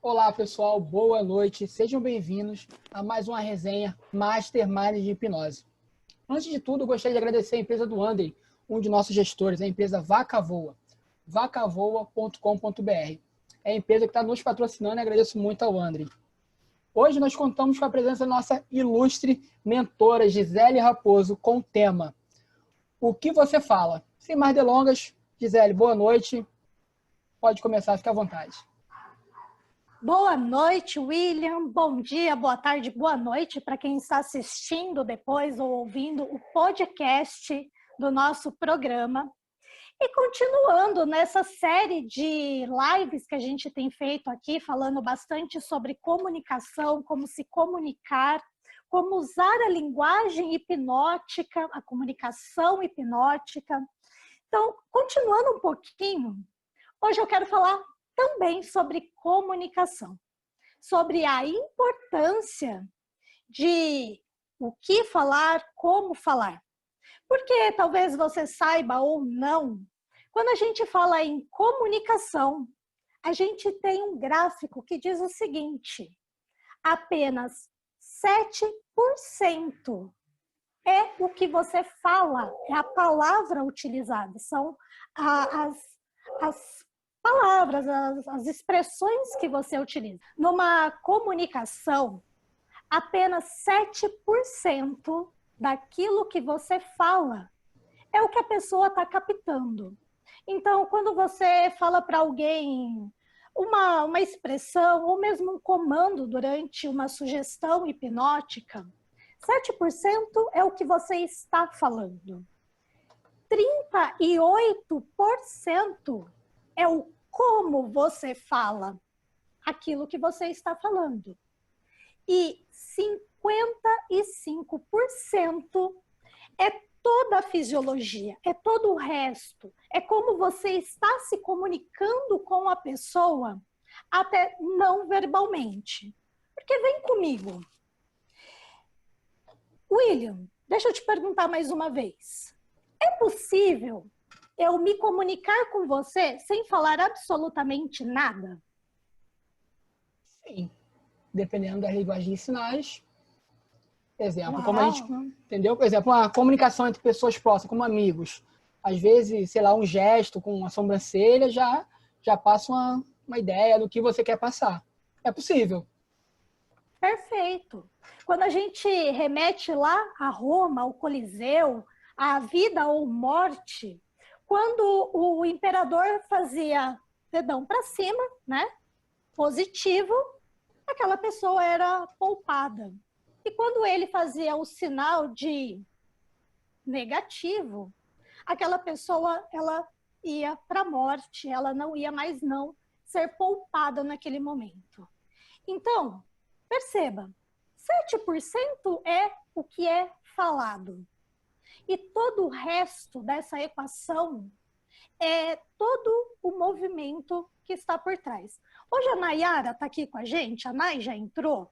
Olá, pessoal, boa noite. Sejam bem-vindos a mais uma resenha Mastermind de Hipnose. Antes de tudo, eu gostaria de agradecer a empresa do Andrei, um de nossos gestores, a empresa Vaca Voa, vacavoa.com.br. É a empresa que está nos patrocinando e agradeço muito ao Andrei. Hoje nós contamos com a presença da nossa ilustre mentora Gisele Raposo com o tema O que você fala? Sem mais delongas, Gisele, boa noite. Pode começar, fique à vontade. Boa noite, William. Bom dia, boa tarde, boa noite para quem está assistindo depois ou ouvindo o podcast do nosso programa. E continuando nessa série de lives que a gente tem feito aqui, falando bastante sobre comunicação, como se comunicar, como usar a linguagem hipnótica, a comunicação hipnótica. Então, continuando um pouquinho, hoje eu quero falar também sobre comunicação, sobre a importância de o que falar, como falar. Porque talvez você saiba ou não, quando a gente fala em comunicação, a gente tem um gráfico que diz o seguinte: apenas 7% é o que você fala, é a palavra utilizada, são as palavras, as expressões que você utiliza. Numa comunicação, apenas 7% daquilo que você fala é o que a pessoa está captando. Então, quando você fala para alguém uma expressão ou mesmo um comando durante uma sugestão hipnótica, 7% é o que você está falando. 38% é o como você fala aquilo que você está falando. E 55% é toda a fisiologia, é todo o resto. É como você está se comunicando com a pessoa, até não verbalmente. Porque vem comigo. William, deixa eu te perguntar mais uma vez. É possível eu me comunicar com você sem falar absolutamente nada? Sim, dependendo da linguagem de sinais. Exemplo, Uau. como a gente entendeu? Por exemplo, a comunicação entre pessoas próximas, como amigos. Às vezes, sei lá, um gesto com a sobrancelha já passa uma ideia do que você quer passar. É possível. Perfeito. Quando a gente remete lá a Roma, ao Coliseu, à vida ou morte, quando o imperador fazia dedão para cima, né, positivo, aquela pessoa era poupada. E quando ele fazia o sinal de negativo, aquela pessoa ela ia para a morte, ela não ia mais não ser poupada naquele momento. Então, perceba, 7% é o que é falado. E todo o resto dessa equação é todo o movimento que está por trás. Hoje a Nayara está aqui com a gente, a Nay já entrou?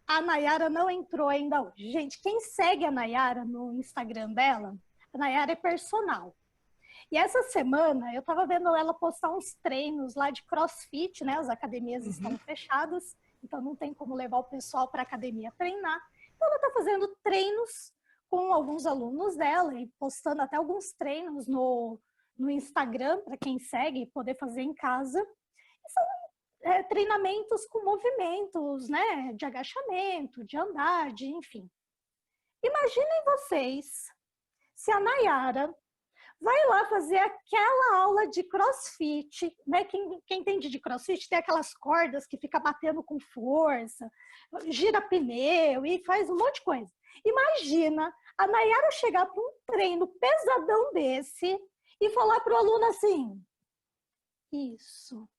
A Nayara não entrou ainda hoje. Gente, quem segue a Nayara no Instagram dela, a Nayara é personal. E essa semana eu estava vendo ela postar uns treinos lá de CrossFit, né? As academias estão fechadas, então não tem como levar o pessoal para a academia treinar. Então ela está fazendo treinos com alguns alunos dela e postando até alguns treinos no Instagram para quem segue poder fazer em casa. E são treinamentos com movimentos, né? De agachamento, de andar, de enfim. Imaginem vocês se a Nayara vai lá fazer aquela aula de CrossFit, né? Quem entende de CrossFit tem aquelas cordas que fica batendo com força, gira pneu e faz um monte de coisa. Imagina a Nayara chegar para um treino pesadão desse e falar para o aluno assim: isso,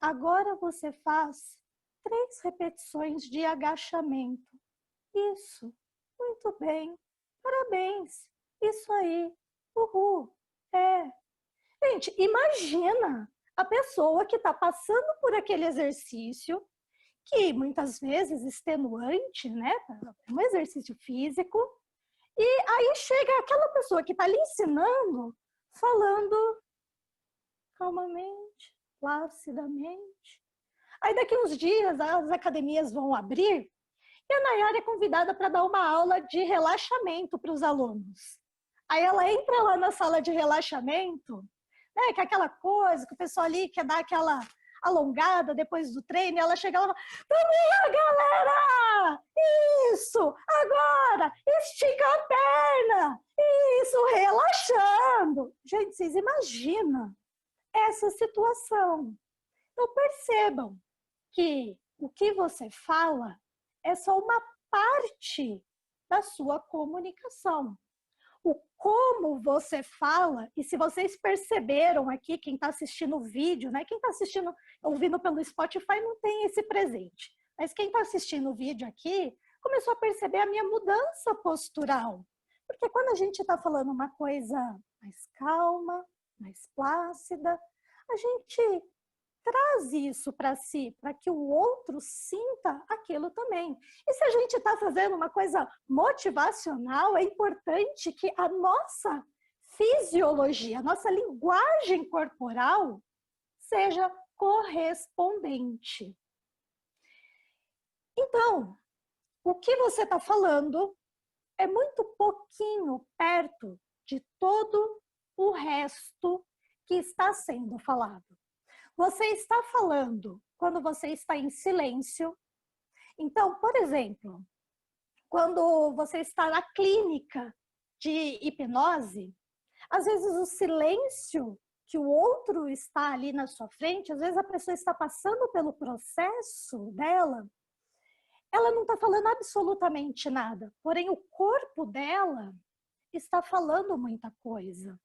agora você faz 3 repetições de agachamento. Isso, muito bem, parabéns, isso aí. Uhul. Gente, imagina a pessoa que está passando por aquele exercício, que muitas vezes extenuante, né? É um exercício físico, e aí chega aquela pessoa que está lhe ensinando, falando calmamente, placidamente. Aí daqui uns dias as academias vão abrir e a Nayara é convidada para dar uma aula de relaxamento para os alunos. Aí ela entra lá na sala de relaxamento, né, que é aquela coisa que o pessoal ali quer dar aquela alongada depois do treino, e ela chega lá e fala, vamos lá, galera! Isso! Agora! Estica a perna! Isso! Relaxando! Gente, vocês imaginam essa situação. Então percebam que o que você fala é só uma parte da sua comunicação. O como você fala, e se vocês perceberam aqui, quem está assistindo o vídeo, né? Quem está assistindo, ouvindo pelo Spotify não tem esse presente. Mas quem está assistindo o vídeo aqui, começou a perceber a minha mudança postural. Porque quando a gente está falando uma coisa mais calma, mais plácida, a gente traz isso para si, para que o outro sinta aquilo também. E se a gente está fazendo uma coisa motivacional, é importante que a nossa fisiologia, a nossa linguagem corporal seja correspondente. Então, o que você está falando é muito pouquinho perto de todo o resto que está sendo falado. Você está falando quando você está em silêncio. Então, por exemplo, quando você está na clínica de hipnose, às vezes o silêncio que o outro está ali na sua frente, às vezes a pessoa está passando pelo processo dela, ela não está falando absolutamente nada, porém o corpo dela está falando muita coisa.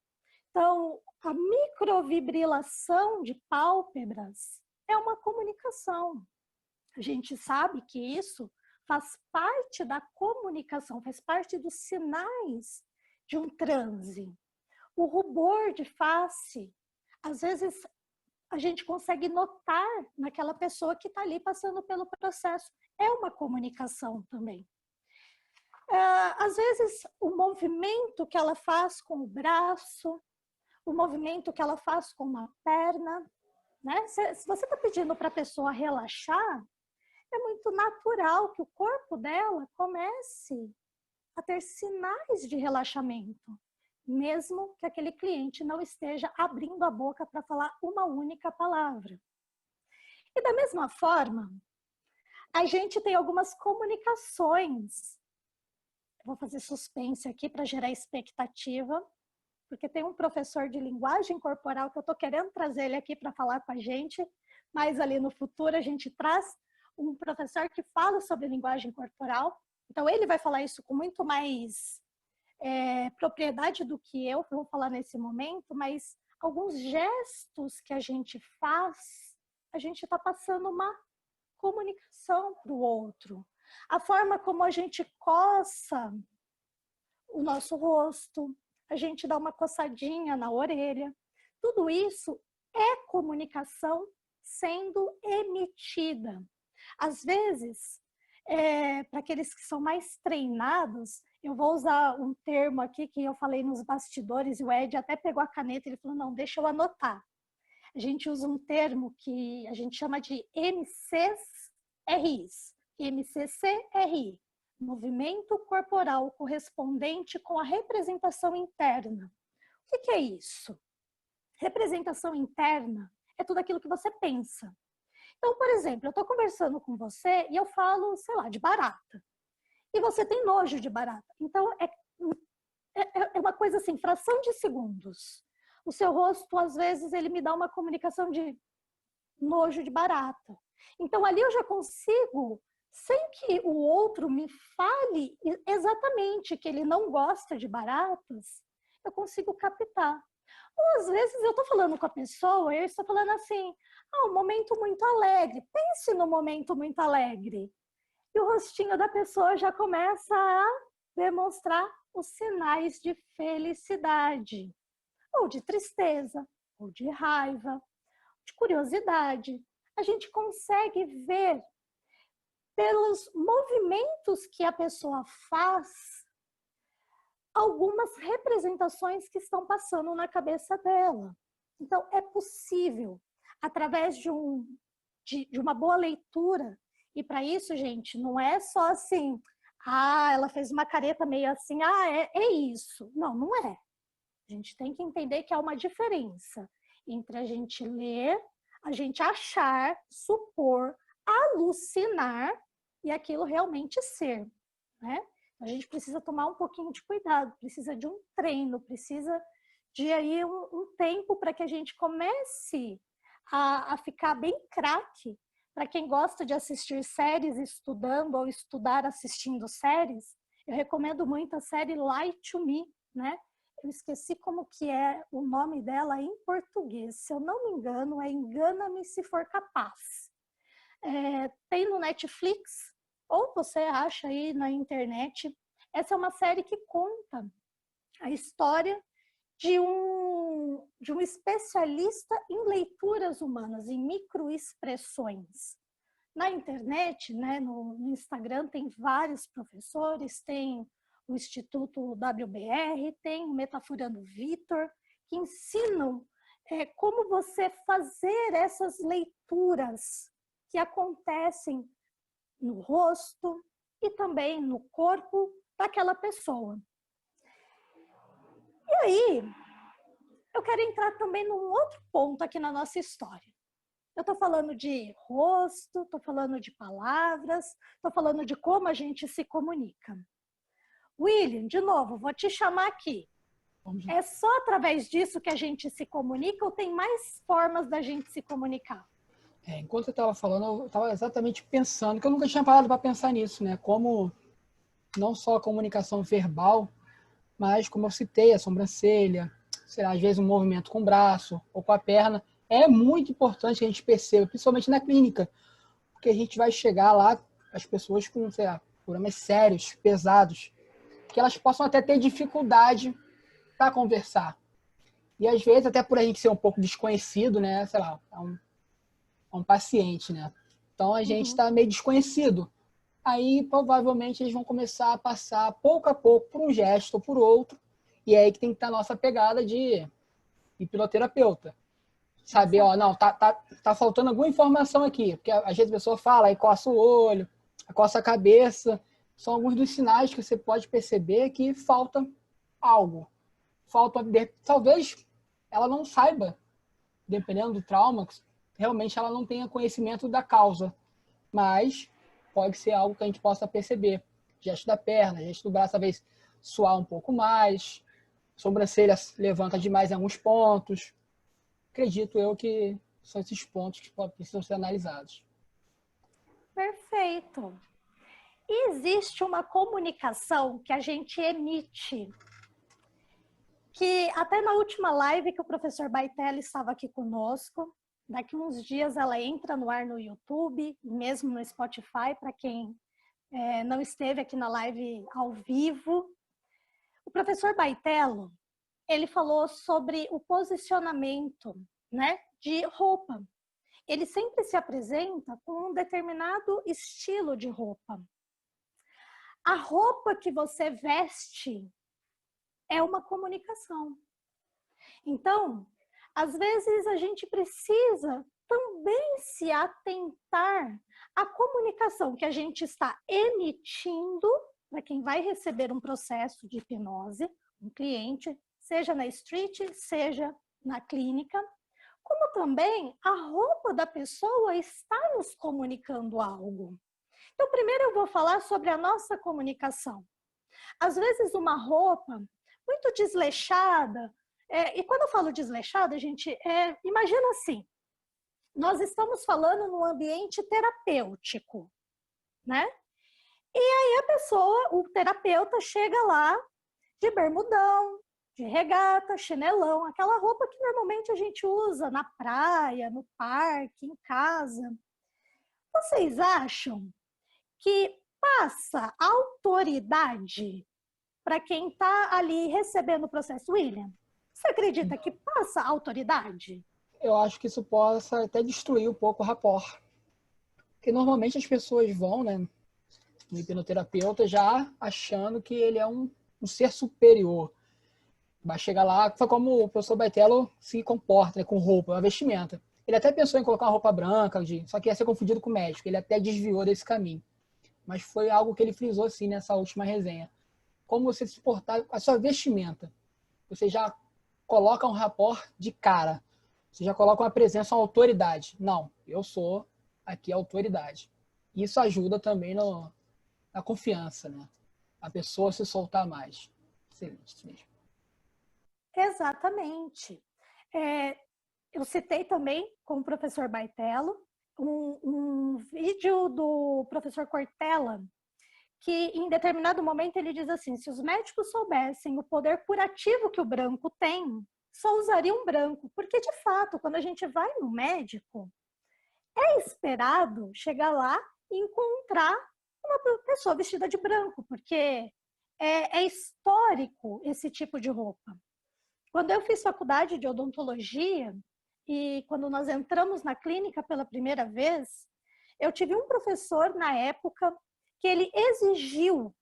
Então, a microvibrilação de pálpebras é uma comunicação. A gente sabe que isso faz parte da comunicação, faz parte dos sinais de um transe. O rubor de face, às vezes a gente consegue notar naquela pessoa que está ali passando pelo processo. É uma comunicação também. Às vezes, o movimento que ela faz com o braço, o movimento que ela faz com uma perna, né? Se você está pedindo para a pessoa relaxar, é muito natural que o corpo dela comece a ter sinais de relaxamento, mesmo que aquele cliente não esteja abrindo a boca para falar uma única palavra. E da mesma forma, a gente tem algumas comunicações. Vou fazer suspense aqui para gerar expectativa, porque tem um professor de linguagem corporal que eu estou querendo trazer ele aqui para falar com a gente, mas ali no futuro a gente traz um professor que fala sobre linguagem corporal. Então ele vai falar isso com muito mais propriedade do que eu vou falar nesse momento, mas alguns gestos que a gente faz, a gente está passando uma comunicação para o outro. A forma como a gente coça o nosso rosto, a gente dá uma coçadinha na orelha. Tudo isso é comunicação sendo emitida. Às vezes, para aqueles que são mais treinados, eu vou usar um termo aqui que eu falei nos bastidores, e o Ed até pegou a caneta e ele falou, não, deixa eu anotar. A gente usa um termo que a gente chama de MCCRIs. MCCRI. Movimento corporal correspondente com a representação interna. O que é isso? Representação interna é tudo aquilo que você pensa. Então, por exemplo, eu estou conversando com você e eu falo, sei lá, de barata. E você tem nojo de barata. Então, é uma coisa assim, fração de segundos. O seu rosto, às vezes, ele me dá uma comunicação de nojo de barata. Então, ali eu já consigo, sem que o outro me fale exatamente que ele não gosta de baratas, eu consigo captar. Ou às vezes eu estou falando com a pessoa e eu estou falando assim, um momento muito alegre, pense no momento muito alegre. E o rostinho da pessoa já começa a demonstrar os sinais de felicidade, ou de tristeza, ou de raiva, de curiosidade. A gente consegue ver pelos movimentos que a pessoa faz algumas representações que estão passando na cabeça dela. Então, é possível, através de um de uma boa leitura. E para isso, gente, não é só assim, ela fez uma careta meio assim, é isso. Não, não é. A gente tem que entender que há uma diferença entre a gente ler, a gente achar, supor, alucinar e aquilo realmente ser, né? A gente precisa tomar um pouquinho de cuidado, precisa de um treino, precisa de aí um tempo para que a gente comece a ficar bem craque. Para quem gosta de assistir séries estudando ou estudar assistindo séries, eu recomendo muito a série Lie to Me, né? Eu esqueci como que é o nome dela em português. Se eu não me engano, é Engana-me se for capaz. Tem no Netflix, ou você acha aí na internet. Essa é uma série que conta a história de um especialista em leituras humanas, em microexpressões. Na internet, né, no Instagram, tem vários professores, tem o Instituto WBR, tem o Metaforando Vitor, que ensinam como você fazer essas leituras que acontecem no rosto e também no corpo daquela pessoa. E aí, eu quero entrar também num outro ponto aqui na nossa história. Eu estou falando de rosto, estou falando de palavras, estou falando de como a gente se comunica. William, de novo, vou te chamar aqui. É só através disso que a gente se comunica ou tem mais formas da gente se comunicar? Enquanto eu estava falando, eu estava exatamente pensando, que eu nunca tinha parado para pensar nisso, né? Como não só a comunicação verbal, mas como eu citei, a sobrancelha, sei lá, às vezes um movimento com o braço ou com a perna, é muito importante que a gente perceba, principalmente na clínica, porque a gente vai chegar lá, as pessoas com, sei lá, problemas sérios, pesados, que elas possam até ter dificuldade para conversar. E às vezes, até por a gente ser um pouco desconhecido, né, sei lá, é um paciente, né? Então a gente está meio desconhecido. Aí provavelmente eles vão começar a passar pouco a pouco por um gesto ou por outro, e é aí que tem que estar a nossa pegada de hipnoterapeuta. Saber, não, tá faltando alguma informação aqui, porque às vezes a pessoa fala, aí coça o olho, coça a cabeça, são alguns dos sinais que você pode perceber que falta algo. Talvez ela não saiba, dependendo do trauma, realmente ela não tenha conhecimento da causa, mas pode ser algo que a gente possa perceber. Gesto da perna, gesto do braço, talvez suar um pouco mais, sobrancelha levanta demais em alguns pontos. Acredito eu que são esses pontos que precisam ser analisados. Perfeito. E existe uma comunicação que a gente emite, que até na última live que o professor Baitelli estava aqui conosco, daqui uns dias ela entra no ar no YouTube, mesmo no Spotify, para quem não esteve aqui na live ao vivo. O professor Baitello, ele falou sobre o posicionamento, né, de roupa. Ele sempre se apresenta com um determinado estilo de roupa. A roupa que você veste é uma comunicação. Então, às vezes a gente precisa também se atentar à comunicação que a gente está emitindo para quem vai receber um processo de hipnose, um cliente, seja na street, seja na clínica, como também a roupa da pessoa está nos comunicando algo. Então, primeiro eu vou falar sobre a nossa comunicação. Às vezes uma roupa muito desleixada, e quando eu falo desleixada, gente, imagina assim, nós estamos falando num ambiente terapêutico, né? E aí a pessoa, o terapeuta chega lá de bermudão, de regata, chinelão, aquela roupa que normalmente a gente usa na praia, no parque, em casa. Vocês acham que passa autoridade para quem está ali recebendo o processo, William? Você acredita que passa autoridade? Eu acho que isso possa até destruir um pouco o rapport. Porque normalmente as pessoas vão, né, no hipnoterapeuta já achando que ele é um ser superior. Vai chegar lá, foi como o professor Baitello se comporta, né, com roupa, a vestimenta. Ele até pensou em colocar uma roupa branca, só que ia ser confundido com o médico. Ele até desviou desse caminho. Mas foi algo que ele frisou, assim, nessa última resenha. Como você se portar, a sua vestimenta. Você já coloca um rapport de cara. Você já coloca uma presença, uma autoridade. Não, eu sou aqui a autoridade. Isso ajuda também na confiança, né? A pessoa se soltar mais. Excelente mesmo. Exatamente. Eu citei também com o professor Baitello um vídeo do professor Cortella, que em determinado momento ele diz assim, se os médicos soubessem o poder curativo que o branco tem, só usariam branco, porque de fato, quando a gente vai no médico, é esperado chegar lá e encontrar uma pessoa vestida de branco, porque é histórico esse tipo de roupa. Quando eu fiz faculdade de odontologia e quando nós entramos na clínica pela primeira vez, eu tive um professor na época que ele exigiu,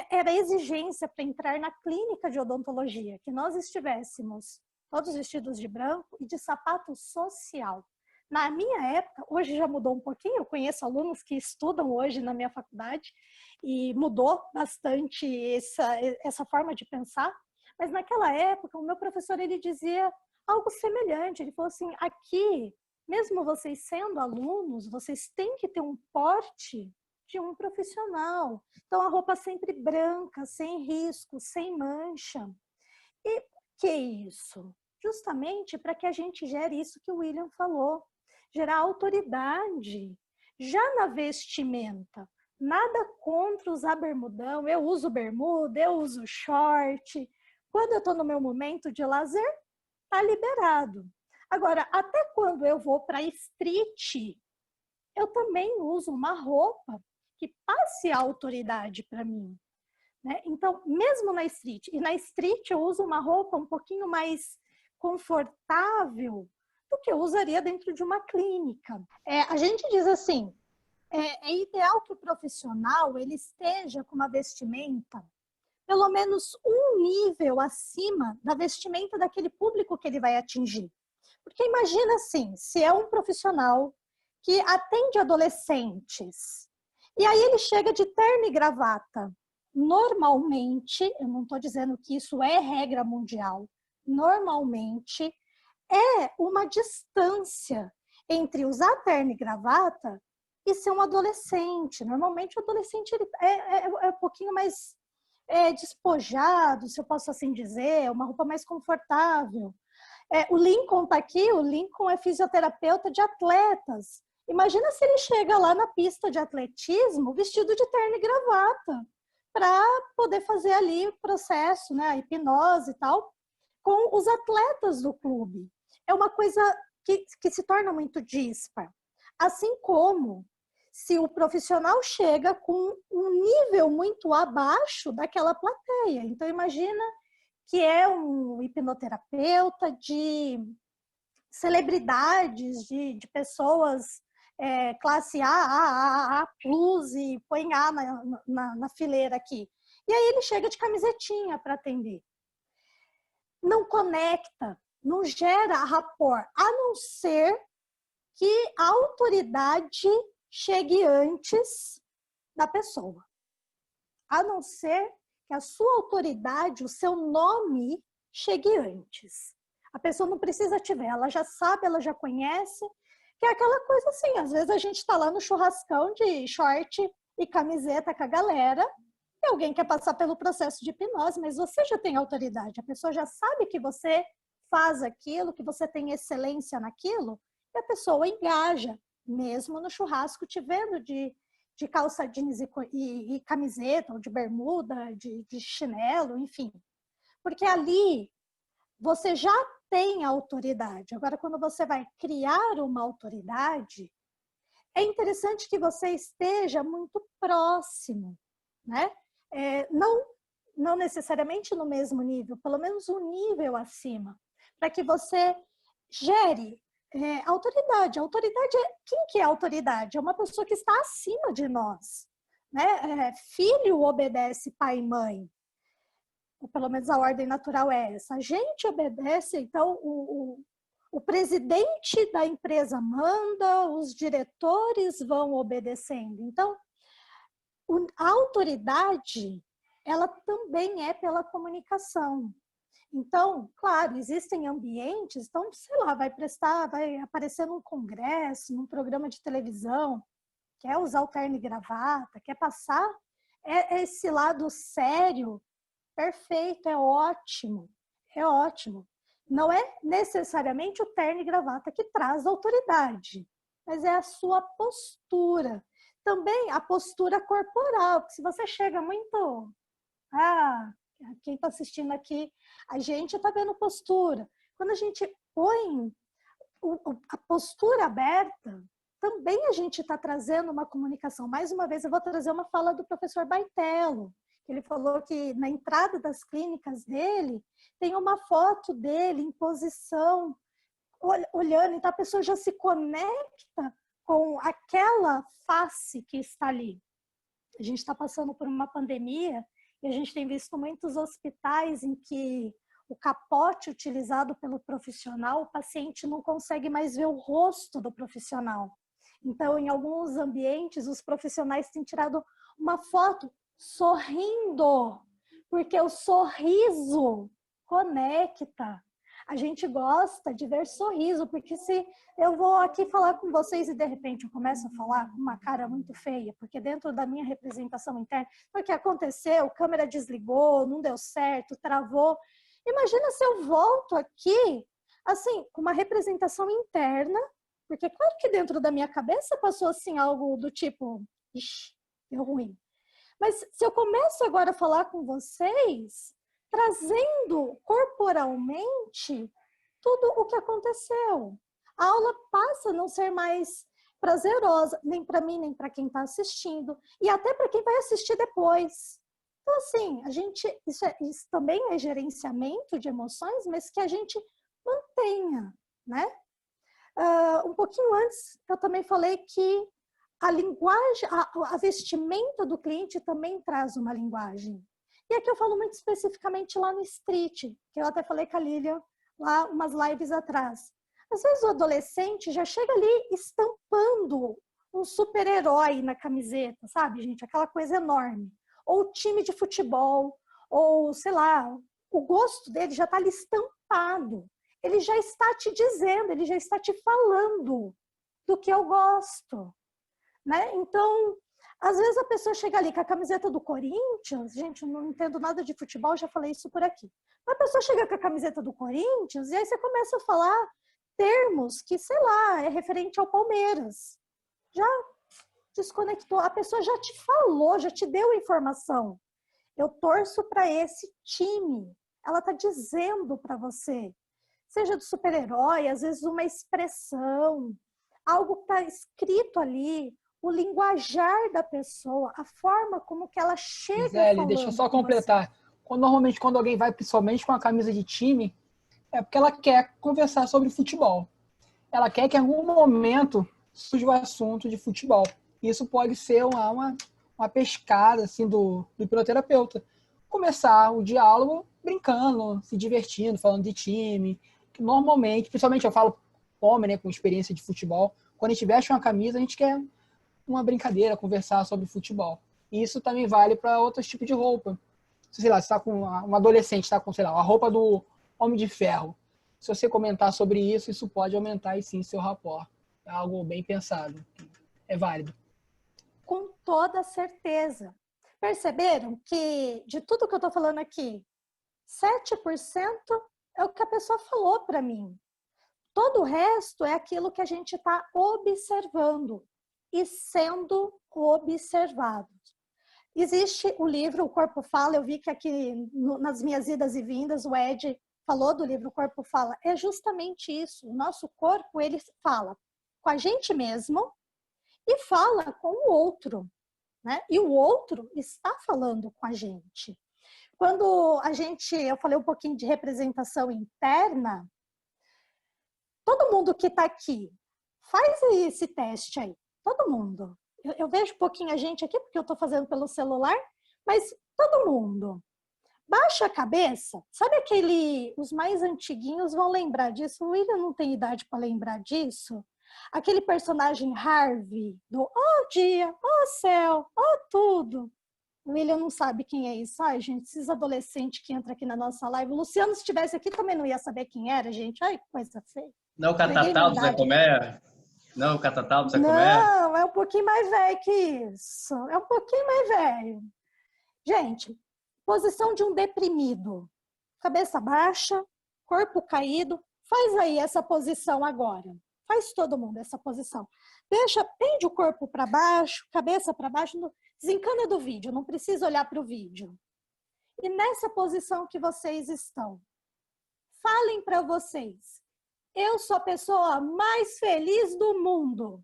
era exigência para entrar na clínica de odontologia, que nós estivéssemos todos vestidos de branco e de sapato social. Na minha época, hoje já mudou um pouquinho, eu conheço alunos que estudam hoje na minha faculdade e mudou bastante essa forma de pensar, mas naquela época o meu professor ele dizia algo semelhante, ele falou assim, aqui, mesmo vocês sendo alunos, vocês têm que ter um porte de um profissional. Então, a roupa sempre branca, sem risco, sem mancha. E por que isso? Justamente para que a gente gere isso que o William falou, gerar autoridade, já na vestimenta. Nada contra usar bermudão, eu uso bermuda, eu uso short. Quando eu estou no meu momento de lazer, tá liberado. Agora, até quando eu vou para street, eu também uso uma roupa que passe a autoridade para mim. Né? Então, mesmo na street, e na street eu uso uma roupa um pouquinho mais confortável do que eu usaria dentro de uma clínica. A gente diz assim, é ideal que o profissional ele esteja com uma vestimenta pelo menos um nível acima da vestimenta daquele público que ele vai atingir. Porque imagina assim, se é um profissional que atende adolescentes, e aí ele chega de terno e gravata. Normalmente, eu não estou dizendo que isso é regra mundial, normalmente é uma distância entre usar terno e gravata e ser um adolescente. Normalmente o adolescente ele é um pouquinho mais despojado, se eu posso assim dizer, uma roupa mais confortável. O Lincoln está aqui, o Lincoln é fisioterapeuta de atletas. Imagina se ele chega lá na pista de atletismo vestido de terno e gravata, para poder fazer ali o processo, né, a hipnose e tal, com os atletas do clube. É uma coisa que se torna muito dispar. Assim como se o profissional chega com um nível muito abaixo daquela plateia. Então, imagina que é um hipnoterapeuta de celebridades, de pessoas classe A+, e põe A na fileira aqui. E aí ele chega de camisetinha para atender. Não conecta, não gera rapport, a não ser que a autoridade chegue antes da pessoa. A não ser que a sua autoridade, o seu nome, chegue antes. A pessoa não precisa te ver, ela já sabe, ela já conhece, que é aquela coisa assim, às vezes a gente está lá no churrascão de short e camiseta com a galera, e alguém quer passar pelo processo de hipnose, mas você já tem autoridade, a pessoa já sabe que você faz aquilo, que você tem excelência naquilo, e a pessoa engaja, mesmo no churrasco, te vendo de calça jeans e camiseta, ou de bermuda, de chinelo, enfim. Porque ali você já tem autoridade. Agora, quando você vai criar uma autoridade, é interessante que você esteja muito próximo, né? Não necessariamente no mesmo nível, pelo menos um nível acima, para que você gere autoridade. Autoridade quem que é autoridade? É uma pessoa que está acima de nós, né? Filho obedece pai e mãe, ou pelo menos a ordem natural é essa. A gente obedece, então O presidente da empresa manda, os diretores vão obedecendo. Então, a autoridade, ela também é pela comunicação. Então, claro, existem ambientes, então, sei lá, vai aparecer num congresso, num programa de televisão, quer usar o terno e gravata, quer passar esse lado sério, perfeito, é ótimo, é ótimo. Não é necessariamente o terno e gravata que traz autoridade, mas é a sua postura. Também a postura corporal, porque se você chega muito... quem está assistindo aqui, a gente está vendo postura. Quando a gente põe a postura aberta, também a gente está trazendo uma comunicação. Mais uma vez, eu vou trazer uma fala do professor Baitello, que ele falou que na entrada das clínicas dele, tem uma foto dele em posição, olhando, então a pessoa já se conecta com aquela face que está ali. A gente está passando por uma pandemia e a gente tem visto muitos hospitais em que o capote utilizado pelo profissional, o paciente não consegue mais ver o rosto do profissional. Então, em alguns ambientes, os profissionais têm tirado uma foto sorrindo, porque o sorriso conecta. A gente gosta de ver sorriso, porque se eu vou aqui falar com vocês e de repente eu começo a falar com uma cara muito feia, porque dentro da minha representação interna, o que aconteceu? A câmera desligou, não deu certo, travou. Imagina se eu volto aqui, assim, com uma representação interna, porque claro que dentro da minha cabeça passou assim algo do tipo, ixi, deu ruim. Mas se eu começo agora a falar com vocês, trazendo corporalmente tudo o que aconteceu. A aula passa a não ser mais prazerosa, nem para mim, nem para quem está assistindo, e até para quem vai assistir depois. Então, assim, isso também é gerenciamento de emoções, mas que a gente mantenha, né? Um pouquinho antes, eu também falei que a linguagem, a vestimenta do cliente também traz uma linguagem. E aqui eu falo muito especificamente lá no Street, que eu até falei com a Lilian lá umas lives atrás. Às vezes o adolescente já chega ali estampando um super-herói na camiseta, sabe, gente? Aquela coisa enorme. Ou time de futebol, ou sei lá, o gosto dele já está ali estampado. Ele já está te dizendo, ele já está te falando do que eu gosto, né? Então, às vezes a pessoa chega ali com a camiseta do Corinthians, gente, eu não entendo nada de futebol, já falei isso por aqui. A pessoa chega com a camiseta do Corinthians e aí você começa a falar termos que, sei lá, é referente ao Palmeiras. Já desconectou, a pessoa já te falou, já te deu informação. Eu torço para esse time. Ela está dizendo para você. Seja do super-herói, às vezes uma expressão, algo que está escrito ali, o linguajar da pessoa, a forma como que ela chega Gisele, deixa eu só completar. Normalmente, quando alguém vai principalmente com a camisa de time, é porque ela quer conversar sobre futebol. Ela quer que em algum momento surja o assunto de futebol. Isso pode ser uma pescada assim, do hipnoterapeuta. Começar o diálogo brincando, se divertindo, falando de time. Que normalmente, principalmente eu falo homem, né, com experiência de futebol, quando a gente veste uma camisa, a gente quer uma brincadeira, conversar sobre futebol. E isso também vale para outros tipos de roupa. Sei lá, você está com um adolescente, está com, sei lá, a roupa do Homem de Ferro. Se você comentar sobre isso, isso pode aumentar, e sim, seu rapport. É algo bem pensado. É válido. Com toda certeza. Perceberam que, de tudo que eu estou falando aqui, 7% é o que a pessoa falou para mim. Todo o resto é aquilo que a gente está observando e sendo observado. Existe o livro O Corpo Fala, eu vi que aqui nas minhas idas e vindas o Ed falou do livro O Corpo Fala. É justamente isso, o nosso corpo, ele fala com a gente mesmo e fala com o outro, né? E o outro está falando com a gente. Quando eu falei um pouquinho de representação interna, todo mundo que está aqui, faz aí esse teste aí, todo mundo. Eu vejo um pouquinho a gente aqui, porque eu estou fazendo pelo celular, mas todo mundo. Baixa a cabeça. Sabe os mais antiguinhos vão lembrar disso. O William não tem idade para lembrar disso. Aquele personagem Harvey, do oh dia, oh céu, oh tudo. O William não sabe quem é isso. Ai, gente, esses adolescentes que entram aqui na nossa live. O Luciano, se estivesse aqui, também não ia saber quem era, gente. Ai, que coisa feia. Não, o Catatal do Zé Comé? Não, o Catatal do Zé Comé? Não, é um pouquinho mais velho que isso. É um pouquinho mais velho. Gente, posição de um deprimido. Cabeça baixa, corpo caído. Faz aí essa posição agora. Faz todo mundo essa posição. Pende o corpo para baixo, cabeça para baixo. Desencana do vídeo, não precisa olhar para o vídeo. E nessa posição que vocês estão, falem para vocês. Eu sou a pessoa mais feliz do mundo.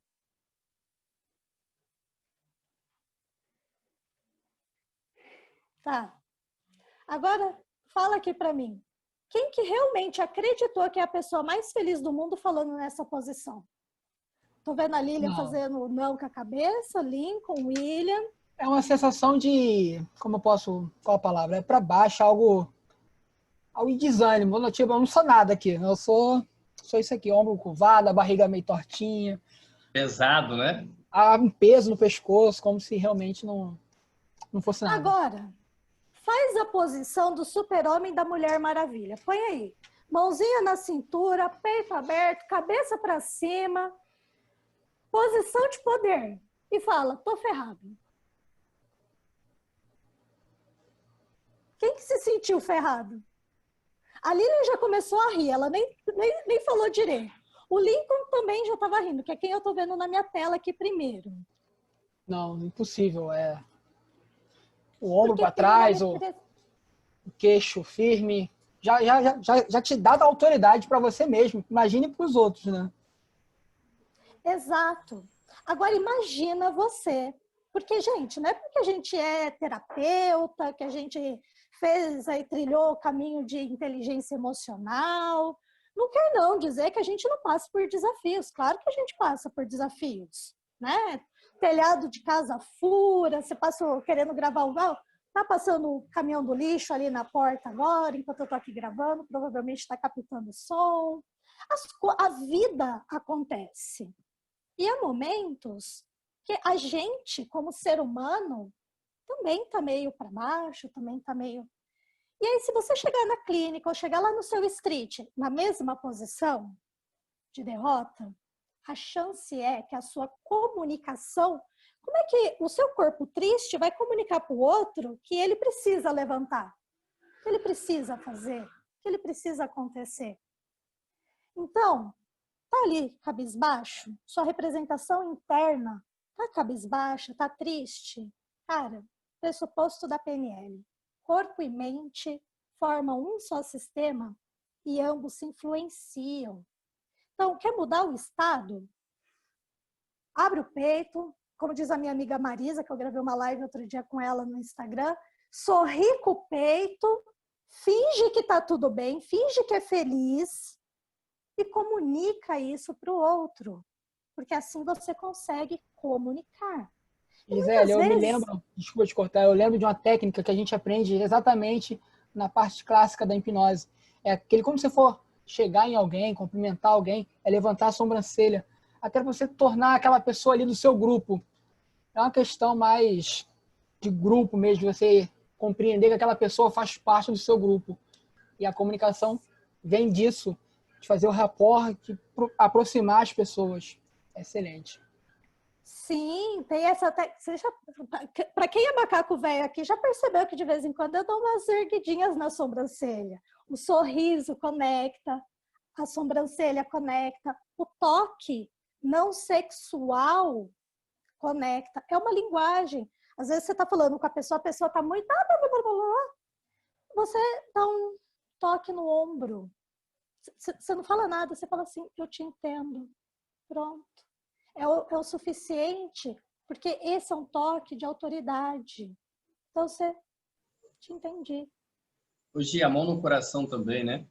Tá. Agora, fala aqui para mim. Quem que realmente acreditou que é a pessoa mais feliz do mundo falando nessa posição? Tô vendo a Lilian fazendo não com a cabeça, Lincoln, William. É uma sensação de, qual a palavra? É para baixo, algo de desânimo. Tipo, eu não sou nada aqui. Eu sou isso aqui, ombro curvado, a barriga meio tortinha. Pesado, né? Há um peso no pescoço, como se realmente não fosse nada. Agora, faz a posição do super-homem da Mulher Maravilha. Põe aí. Mãozinha na cintura, peito aberto, cabeça para cima. Posição de poder. E fala, tô ferrado. Quem que se sentiu ferrado? A Lilian já começou a rir, ela nem falou direito. O Lincoln também já estava rindo, que é quem eu tô vendo na minha tela aqui primeiro. Não, impossível. É o ombro para trás, o queixo firme. Já te dá a autoridade para você mesmo. Imagine para os outros, né? Exato. Agora imagina você. Porque, gente, não é porque a gente é terapeuta, que a gente trilhou o caminho de inteligência emocional. Não quer não dizer que a gente não passa por desafios. Claro que a gente passa por desafios, né? Telhado de casa fura, você passou querendo gravar um val, tá passando o caminhão do lixo ali na porta agora, enquanto eu tô aqui gravando, provavelmente está captando som. A vida acontece. E há momentos que a gente, como ser humano, também está meio para baixo, também está meio... E aí, se você chegar na clínica ou chegar lá no seu street, na mesma posição de derrota, a chance é que a sua comunicação... Como é que o seu corpo triste vai comunicar para o outro que ele precisa levantar? Que ele precisa fazer? Que ele precisa acontecer? Então, tá ali cabisbaixo? Sua representação interna tá cabisbaixa, tá triste? Cara, pressuposto da PNL. Corpo e mente formam um só sistema e ambos se influenciam. Então, quer mudar o estado? Abre o peito, como diz a minha amiga Marisa, que eu gravei uma live outro dia com ela no Instagram, sorri com o peito, finge que tá tudo bem, finge que é feliz e comunica isso para o outro. Porque assim você consegue comunicar. Gisele, me lembro, desculpa te cortar, eu lembro de uma técnica que a gente aprende exatamente na parte clássica da hipnose. É aquele, como você for chegar em alguém, cumprimentar alguém, é levantar a sobrancelha, até você tornar aquela pessoa ali do seu grupo. É uma questão mais de grupo mesmo, você compreender que aquela pessoa faz parte do seu grupo. E a comunicação vem disso, de fazer o rapport, de aproximar as pessoas. Excelente. Sim, tem essa... Para quem é macaco velho aqui, já percebeu que de vez em quando eu dou umas erguidinhas na sobrancelha. O sorriso conecta, a sobrancelha conecta, o toque não sexual conecta. É uma linguagem. Às vezes você está falando com a pessoa está muito... Você dá um toque no ombro. Você não fala nada, você fala assim, eu te entendo. Pronto. É o suficiente, porque esse é um toque de autoridade. Então, você te entendi. Hoje a mão no coração também, né?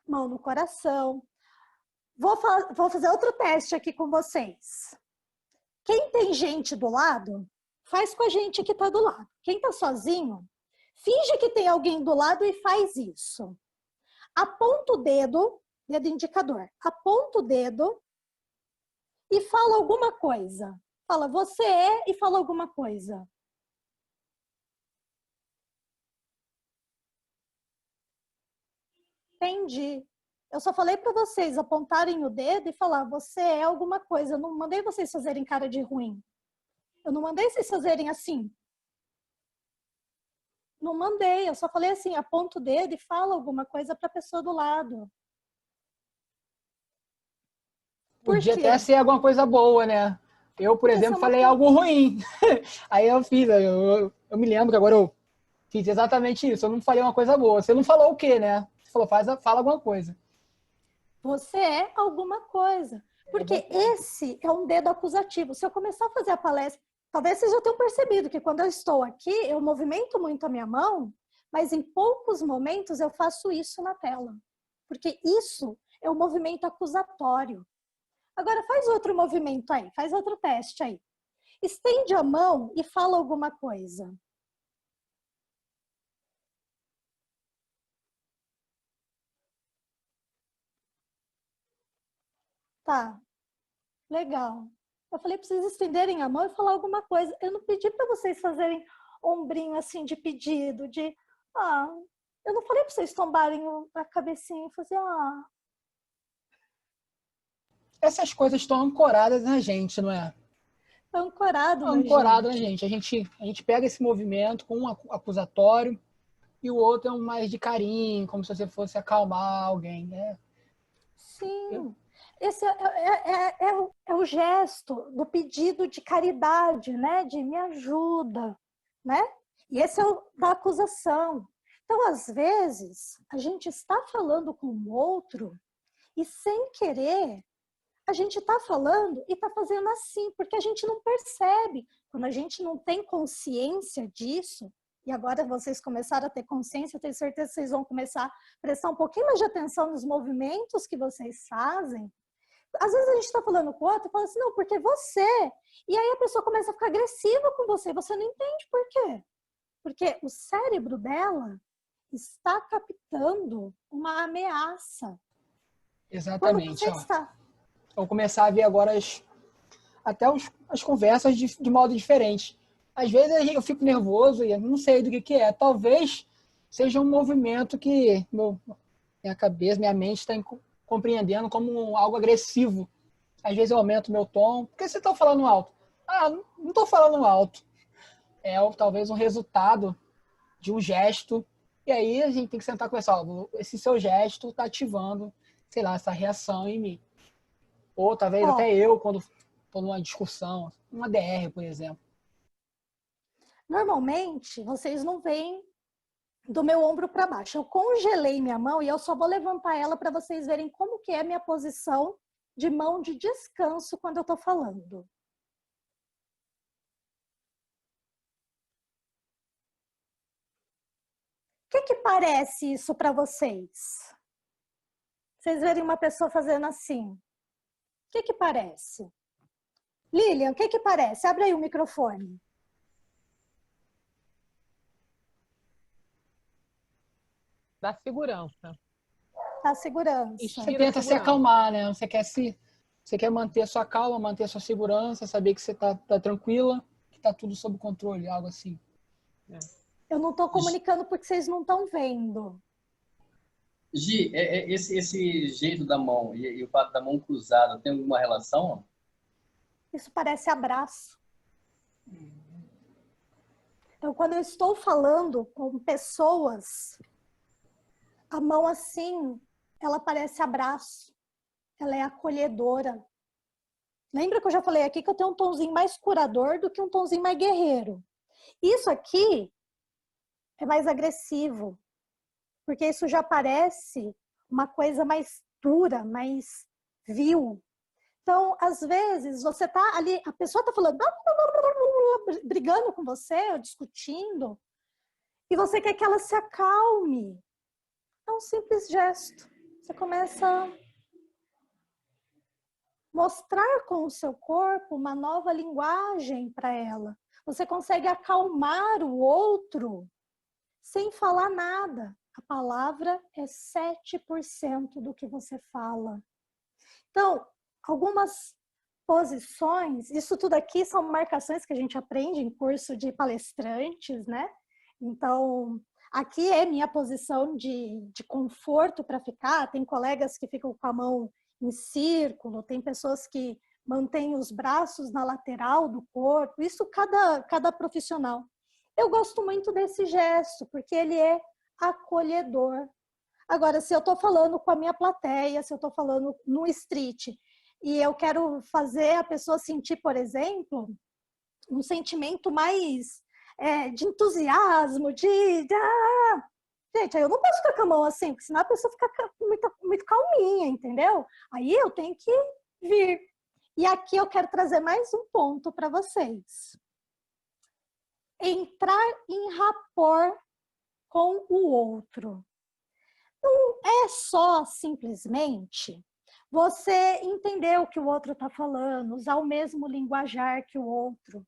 Mão no coração. Vou fazer outro teste aqui com vocês. Quem tem gente do lado, faz com a gente que está do lado. Quem está sozinho, Finge que tem alguém do lado e faz isso. Aponta o dedo indicador. Aponta o dedo e fala alguma coisa. Fala, você é, e fala alguma coisa. Entendi. Eu só falei para vocês apontarem o dedo e falar, você é alguma coisa. Eu não mandei vocês fazerem cara de ruim. Eu não mandei vocês fazerem assim. Não mandei, eu só falei assim, aponta o dedo e fala alguma coisa para a pessoa do lado. Podia até ser alguma coisa boa, né? Eu, por exemplo, falei algo ruim. Aí eu fiz, eu me lembro que agora eu fiz exatamente isso. Eu não falei uma coisa boa. Você não falou o quê, né? Você falou, fala alguma coisa. Você é alguma coisa. Porque esse é um dedo acusativo. Se eu começar a fazer a palestra, talvez vocês já tenham percebido que quando eu estou aqui, eu movimento muito a minha mão, mas em poucos momentos eu faço isso na tela. Porque isso é um movimento acusatório. Agora faz outro movimento aí, faz outro teste aí. Estende a mão e fala alguma coisa. Tá, legal. Eu falei para vocês estenderem a mão e falar alguma coisa. Eu não pedi para vocês fazerem ombrinho assim de pedido, de... eu não falei para vocês tombarem a cabecinha e fazer... Essas coisas estão ancoradas na gente, não é? Ancorado na gente. A gente pega esse movimento com um acusatório e o outro é um mais de carinho, como se você fosse acalmar alguém, né? Sim. Esse é o gesto do pedido de caridade, né? De me ajuda, né? E esse é o da acusação. Então, às vezes, a gente está falando com o outro e, sem querer, a gente está falando e está fazendo assim, porque a gente não percebe. Quando a gente não tem consciência disso, e agora vocês começaram a ter consciência, eu tenho certeza que vocês vão começar a prestar um pouquinho mais de atenção nos movimentos que vocês fazem. Às vezes a gente está falando com o outro e fala assim, não, porque você... E aí a pessoa começa a ficar agressiva com você, você não entende por quê. Porque o cérebro dela está captando uma ameaça. Exatamente. Vou começar a ver agora as conversas de modo diferente. Às vezes eu fico nervoso e não sei do que é. Talvez seja um movimento que minha cabeça, minha mente está compreendendo como algo agressivo. Às vezes eu aumento meu tom. Por que você está falando alto? Não estou falando alto. É talvez um resultado de um gesto. E aí a gente tem que sentar e conversar. Esse seu gesto está ativando, sei lá, essa reação em mim. Ou talvez até eu, quando estou numa discussão, uma DR, por exemplo. Normalmente, vocês não veem do meu ombro para baixo. Eu congelei minha mão e eu só vou levantar ela para vocês verem como que é a minha posição de mão de descanso quando eu estou falando. O que parece isso para vocês? Vocês verem uma pessoa fazendo assim. O que parece? Lilian, o que parece? Abre aí o microfone. Da segurança. Da segurança. Você tenta se acalmar, né? Você quer manter a sua calma, manter a sua segurança, saber que você tá tranquila, que tá tudo sob controle, algo assim. Eu não estou comunicando porque vocês não estão vendo. Gi, esse jeito da mão e o fato da mão cruzada tem alguma relação? Isso parece abraço. Então, quando eu estou falando com pessoas, a mão assim, ela parece abraço. Ela é acolhedora. Lembra que eu já falei aqui que eu tenho um tomzinho mais curador do que um tomzinho mais guerreiro. Isso aqui é mais agressivo. Porque isso já parece uma coisa mais dura, mais vil. Então, às vezes, você tá ali, a pessoa tá falando, brigando com você, ou discutindo, e você quer que ela se acalme. É um simples gesto. Você começa a mostrar com o seu corpo uma nova linguagem para ela. Você consegue acalmar o outro sem falar nada. A palavra é 7% do que você fala. Então, algumas posições, isso tudo aqui são marcações que a gente aprende em curso de palestrantes, né? Então, aqui é minha posição de conforto para ficar. Tem colegas que ficam com a mão em círculo, tem pessoas que mantêm os braços na lateral do corpo, isso cada profissional. Eu gosto muito desse gesto, porque ele é acolhedor. Agora, se eu estou falando com a minha plateia, se eu estou falando no street, e eu quero fazer a pessoa sentir, por exemplo, um sentimento mais de entusiasmo, Gente, aí eu não posso ficar com a mão assim, porque senão a pessoa fica muito calminha, entendeu? Aí eu tenho que vir. E aqui eu quero trazer mais um ponto para vocês. Entrar em rapport com o outro. Não é só simplesmente você entender o que o outro está falando, usar o mesmo linguajar que o outro.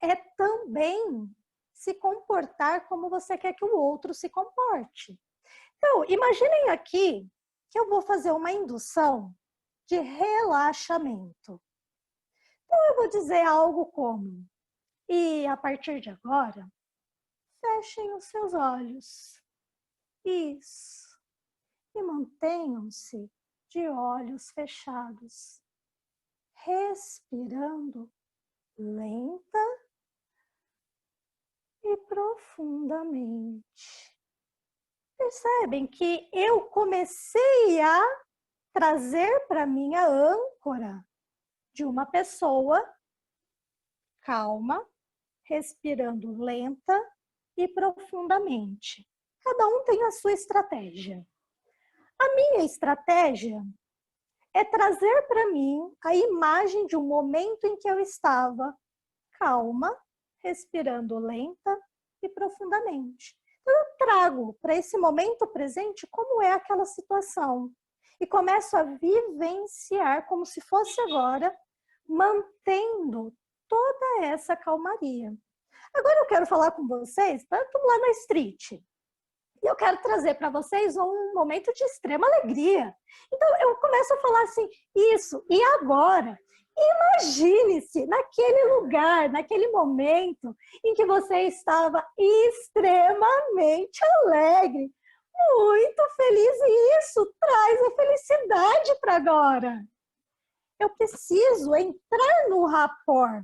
É também se comportar como você quer que o outro se comporte. Então, imaginem aqui que eu vou fazer uma indução de relaxamento. Então, eu vou dizer algo como: e a partir de agora, fechem os seus olhos. Isso. E mantenham-se de olhos fechados, respirando lenta e profundamente. Percebem que eu comecei a trazer para mim a âncora de uma pessoa calma, respirando lenta e profundamente. Cada um tem a sua estratégia. A minha estratégia é trazer para mim a imagem de um momento em que eu estava calma, respirando lenta e profundamente. Então, eu trago para esse momento presente como é aquela situação e começo a vivenciar como se fosse agora, mantendo toda essa calmaria. Agora eu quero falar com vocês, estamos lá na street. E eu quero trazer para vocês um momento de extrema alegria. Então, eu começo a falar assim, isso, e agora? Imagine-se naquele lugar, naquele momento em que você estava extremamente alegre, muito feliz, e isso traz a felicidade para agora. Eu preciso entrar no rapport.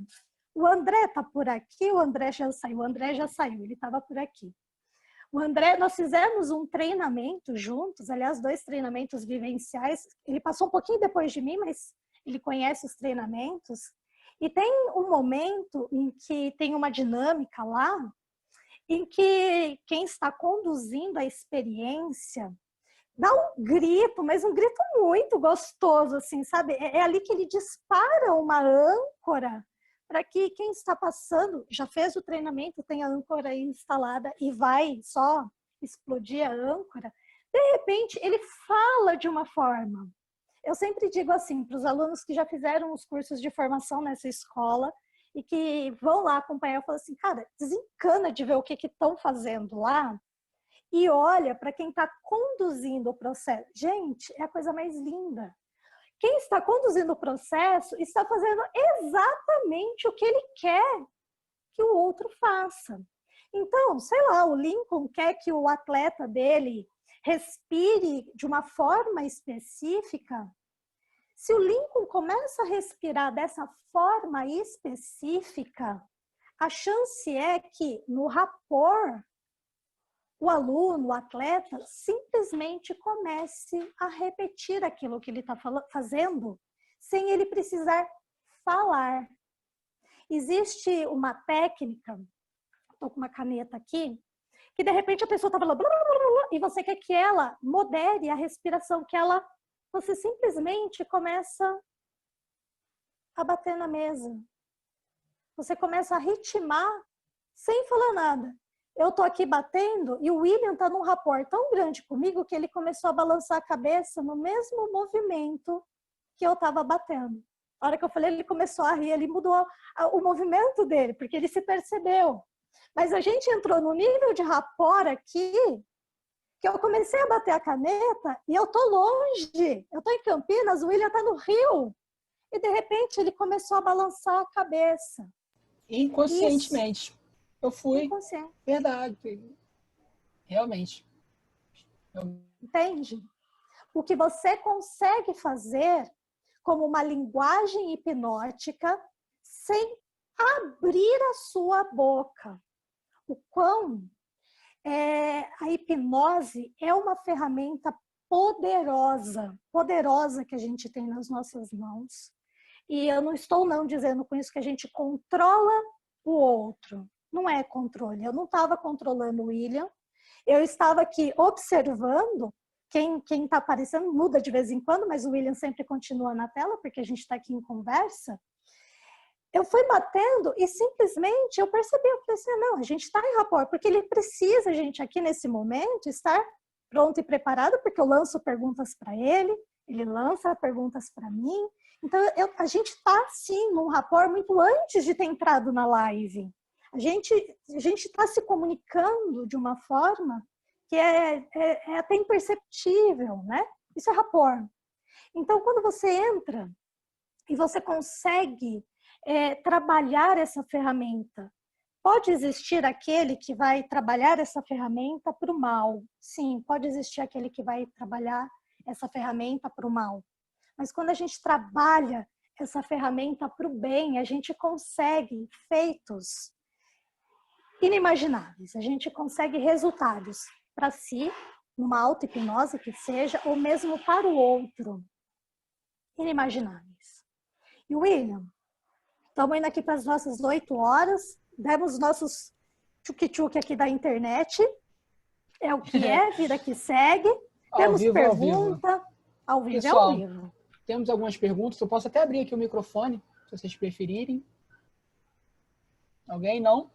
O André está por aqui, o André já saiu, ele estava por aqui. O André, nós fizemos um treinamento juntos, aliás, 2 treinamentos vivenciais. Ele passou um pouquinho depois de mim, mas ele conhece os treinamentos. E tem um momento em que tem uma dinâmica lá, em que quem está conduzindo a experiência dá um grito, mas um grito muito gostoso, assim, sabe? É ali que ele dispara uma âncora para que quem está passando, já fez o treinamento, tem a âncora aí instalada e vai só explodir a âncora, de repente ele fala de uma forma. Eu sempre digo assim, para os alunos que já fizeram os cursos de formação nessa escola e que vão lá acompanhar, eu falo assim, cara, desencana de ver o que estão fazendo lá e olha para quem está conduzindo o processo. Gente, é a coisa mais linda. Quem está conduzindo o processo está fazendo exatamente o que ele quer que o outro faça. Então, sei lá, o Lincoln quer que o atleta dele respire de uma forma específica. Se o Lincoln começa a respirar dessa forma específica, a chance é que no rapport, o aluno, o atleta, simplesmente comece a repetir aquilo que ele está fazendo, sem ele precisar falar. Existe uma técnica, estou com uma caneta aqui, que de repente a pessoa está falando blá, blá, blá, blá, e você quer que ela modere a respiração, você simplesmente começa a bater na mesa. Você começa a ritmar sem falar nada. Eu tô aqui batendo e o William tá num rapport tão grande comigo que ele começou a balançar a cabeça no mesmo movimento que eu tava batendo. A hora que eu falei, ele começou a rir, ele mudou o movimento dele, porque ele se percebeu. Mas a gente entrou no nível de rapport aqui, que eu comecei a bater a caneta e eu tô longe. Eu tô em Campinas, o William tá no Rio. E de repente ele começou a balançar a cabeça. Inconscientemente. Isso. Eu fui. Inconsciente. Verdade. Realmente. Entende? O que você consegue fazer como uma linguagem hipnótica sem abrir a sua boca. O quão a hipnose é uma ferramenta poderosa que a gente tem nas nossas mãos. E eu não estou dizendo com isso que a gente controla o outro. Não é controle. Eu não estava controlando o William. Eu estava aqui observando. Quem está aparecendo muda de vez em quando, mas o William sempre continua na tela, porque a gente está aqui em conversa. Eu fui batendo e simplesmente eu percebi, eu falei assim, não, a gente está em rapport, porque ele precisa, a gente aqui nesse momento, estar pronto e preparado, porque eu lanço perguntas para ele lança perguntas para mim. Então, a gente está, sim, num rapport muito antes de ter entrado na live. A gente está se comunicando de uma forma que é até imperceptível, né? Isso é rapport. Então, quando você entra e você consegue trabalhar essa ferramenta, pode existir aquele que vai trabalhar essa ferramenta para o mal. Sim, pode existir aquele que vai trabalhar essa ferramenta para o mal. Mas quando a gente trabalha essa ferramenta para o bem, a gente consegue feitos inimagináveis. A gente consegue resultados para si, numa auto-hipnose que seja, ou mesmo para o outro. Inimagináveis. E William, estamos indo aqui para as nossas 8 horas, demos nossos tchuk-tchuk aqui da internet. É o que é, vida que segue. Temos pergunta. Ao vivo. Pessoal, é ao vivo. Temos algumas perguntas. Eu posso até abrir aqui o microfone, se vocês preferirem. Alguém? Não?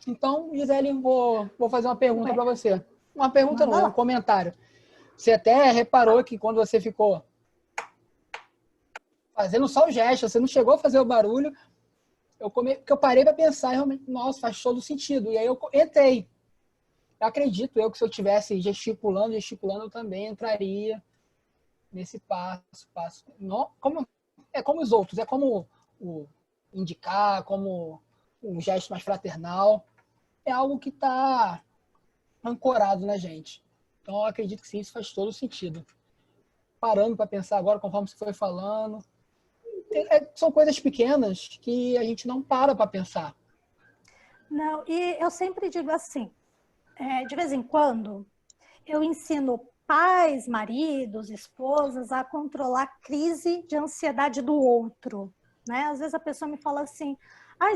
Então, Gisele, vou fazer uma pergunta para você. Uma pergunta não, um comentário. Você até reparou que quando você ficou fazendo só o gesto, você não chegou a fazer o barulho, eu parei para pensar, realmente, nossa, faz todo sentido. E aí eu entrei. Eu acredito que se eu estivesse gesticulando, eu também entraria nesse passo. Não, é como os outros, é como o indicar, como um gesto mais fraternal. É algo que está ancorado na gente. Então, eu acredito que sim, isso faz todo sentido. Parando para pensar agora, conforme você foi falando, são coisas pequenas que a gente não para pensar. Não, e eu sempre digo assim, de vez em quando, eu ensino pais, maridos, esposas a controlar a crise de ansiedade do outro, né? Às vezes a pessoa me fala assim,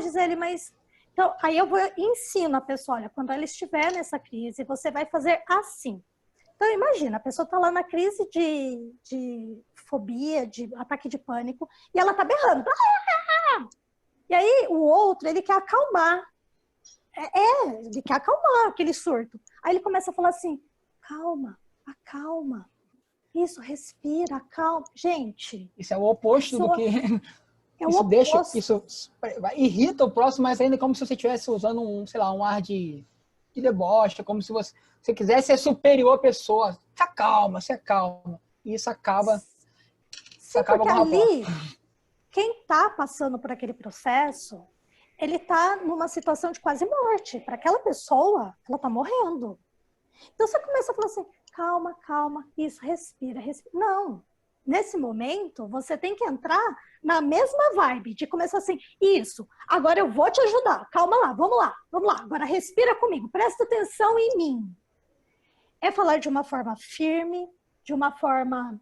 Gisele, mas... Então, aí eu ensino a pessoa, olha, quando ela estiver nessa crise, você vai fazer assim. Então, imagina, a pessoa está lá na crise de fobia, de ataque de pânico, e ela está berrando. E aí, o outro, ele quer acalmar. Ele quer acalmar aquele surto. Aí ele começa a falar assim, calma, acalma. Isso, respira, acalma. Gente... Isso é o oposto do que... Isso irrita o próximo, mas ainda como se você estivesse usando um ar de deboche, como se você quisesse ser superior à pessoa. Se acalma. E isso acaba... Sim, porque ali, quem está passando por aquele processo, ele está numa situação de quase morte. Para aquela pessoa, ela está morrendo. Então você começa a falar assim, calma, isso, respira. Não. Nesse momento, você tem que entrar na mesma vibe, de começar assim, isso, agora eu vou te ajudar, calma lá, vamos lá, agora respira comigo, presta atenção em mim. É falar de uma forma firme, de uma forma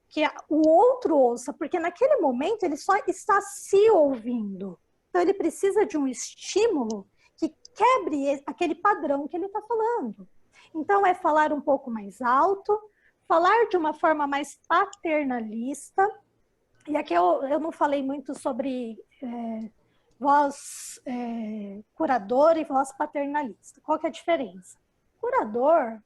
que o outro ouça, porque naquele momento ele só está se ouvindo. Então ele precisa de um estímulo que quebre aquele padrão que ele está falando. Então é falar um pouco mais alto, falar de uma forma mais paternalista. E aqui eu não falei muito sobre voz curadora e voz paternalista. Qual que é a diferença? Curador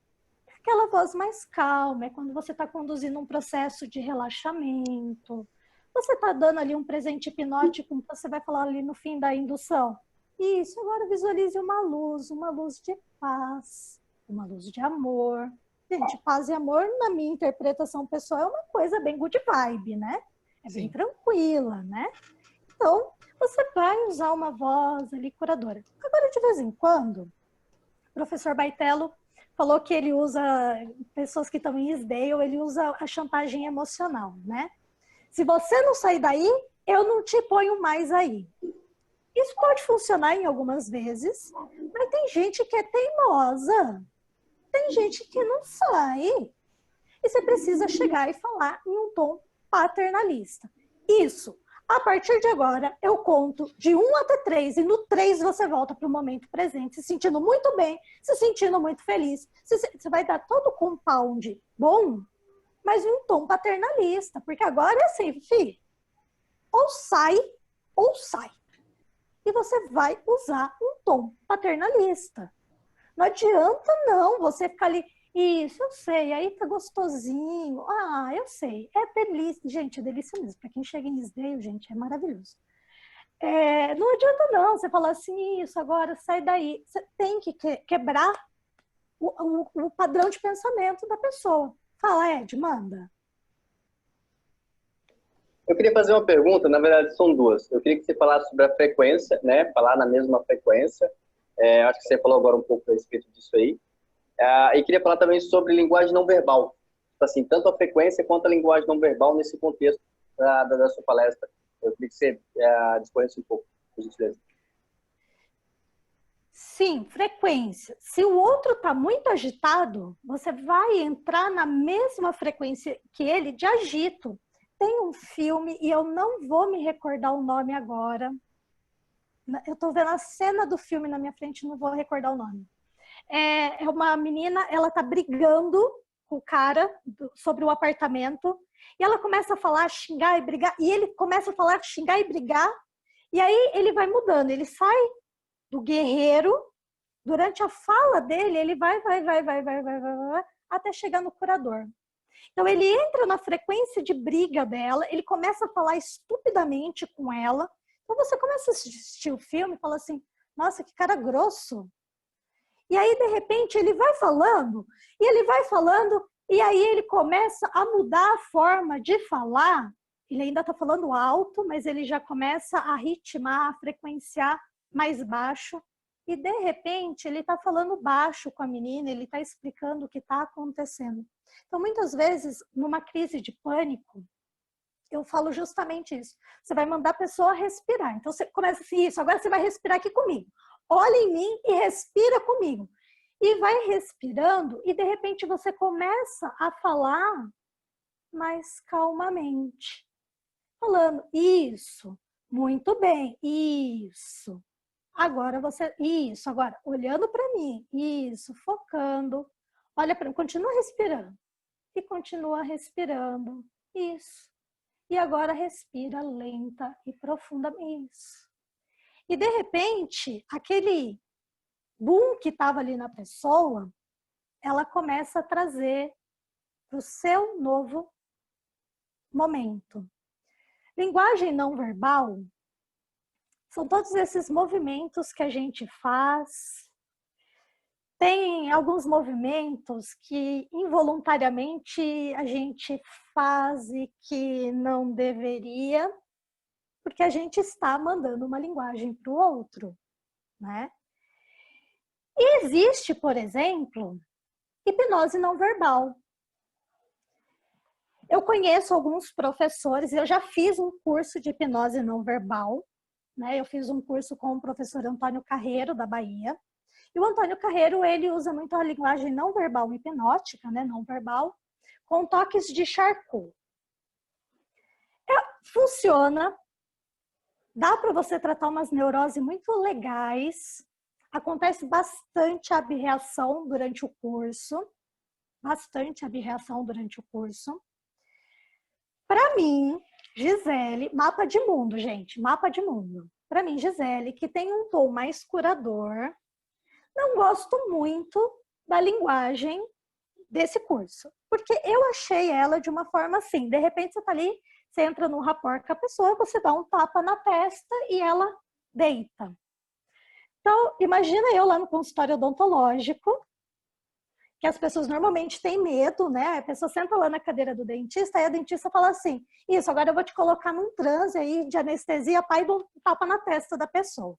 é aquela voz mais calma, é quando você está conduzindo um processo de relaxamento. Você está dando ali um presente hipnótico, você vai falar ali no fim da indução. Isso, agora visualize uma luz de paz, uma luz de amor. Gente, paz e amor, na minha interpretação pessoal, é uma coisa bem good vibe, né? É bem tranquila, né? Então, você vai usar uma voz ali curadora. Agora, de vez em quando, o professor Baitello falou que ele usa, pessoas que estão em Isdale, ele usa a chantagem emocional, né? Se você não sair daí, eu não te ponho mais aí. Isso pode funcionar em algumas vezes, mas tem gente que é teimosa. Tem gente que não sai. E você precisa chegar e falar em um tom paternalista. Isso. A partir de agora, eu conto de 1 até 3, e no 3 você volta para o momento presente, se sentindo muito bem, se sentindo muito feliz. Você vai dar todo o compound bom, mas em um tom paternalista, porque agora é assim, ou sai, ou sai. E você vai usar um tom paternalista. Não adianta não você ficar ali, isso, eu sei, aí tá gostosinho, eu sei, é delícia, gente, é delícia mesmo, para quem chega em Isdale, gente, é maravilhoso. Não adianta não você falar assim, isso, agora sai daí, você tem que quebrar o padrão de pensamento da pessoa. Fala, Ed, manda. Eu queria fazer uma pergunta, na verdade são duas. Eu queria que você falasse sobre a frequência, né? Falar na mesma frequência. Acho que você falou agora um pouco a respeito disso aí. E queria falar também sobre linguagem não verbal. Assim, tanto a frequência quanto a linguagem não verbal nesse contexto da sua palestra. Eu queria que você discorresse um pouco, por gentileza. Sim, frequência. Se o outro está muito agitado, você vai entrar na mesma frequência que ele de agito. Tem um filme, e eu não vou me recordar o nome agora. Eu estou vendo a cena do filme na minha frente, não vou recordar o nome. É uma menina, ela está brigando com o cara sobre o apartamento, e ela começa a falar, xingar e brigar, e ele começa a falar, xingar e brigar, e aí ele vai mudando, ele sai do guerreiro, durante a fala dele, ele vai, até chegar no curador. Então ele entra na frequência de briga dela, ele começa a falar estupidamente com ela. Então você começa a assistir o filme e fala assim, nossa, que cara grosso. E aí, de repente, ele vai falando, e aí ele começa a mudar a forma de falar. Ele ainda está falando alto, mas ele já começa a ritmar, a frequenciar mais baixo. E, de repente, ele está falando baixo com a menina, ele está explicando o que está acontecendo. Então, muitas vezes, numa crise de pânico, eu falo justamente isso. Você vai mandar a pessoa respirar. Então, você começa assim, isso, agora você vai respirar aqui comigo. Olha em mim e respira comigo. E vai respirando e, de repente, você começa a falar mais calmamente. Falando, isso, muito bem, isso. Agora isso, agora, olhando para mim, isso, focando. Olha para mim, continua respirando. E continua respirando, isso. E agora respira lenta e profundamente, isso. E, de repente, aquele boom que estava ali na pessoa, ela começa a trazer para o seu novo momento. Linguagem não verbal são todos esses movimentos que a gente faz. Tem alguns movimentos que involuntariamente a gente faz e que não deveria, porque a gente está mandando uma linguagem para o outro, né? E existe, por exemplo, hipnose não verbal. Eu conheço alguns professores, eu já fiz um curso de hipnose não verbal, né? Eu fiz um curso com o professor Antônio Carreiro, da Bahia. E o Antônio Carreiro, ele usa muito a linguagem não verbal hipnótica, né? Não verbal, com toques de Charcot. Funciona. Dá para você tratar umas neuroses muito legais. Acontece bastante abreação durante o curso. Bastante abreação durante o curso. Para mim, Gisele, mapa de mundo, gente, mapa de mundo. Para mim, Gisele, que tem um tom mais curador, não gosto muito da linguagem desse curso. Porque eu achei ela de uma forma assim, de repente você tá ali, você entra num rapport com a pessoa, você dá um tapa na testa e ela deita. Então, imagina eu lá no consultório odontológico, que as pessoas normalmente têm medo, né? A pessoa senta lá na cadeira do dentista e a dentista fala assim, isso, agora eu vou te colocar num transe aí de anestesia, pai, dá um tapa na testa da pessoa.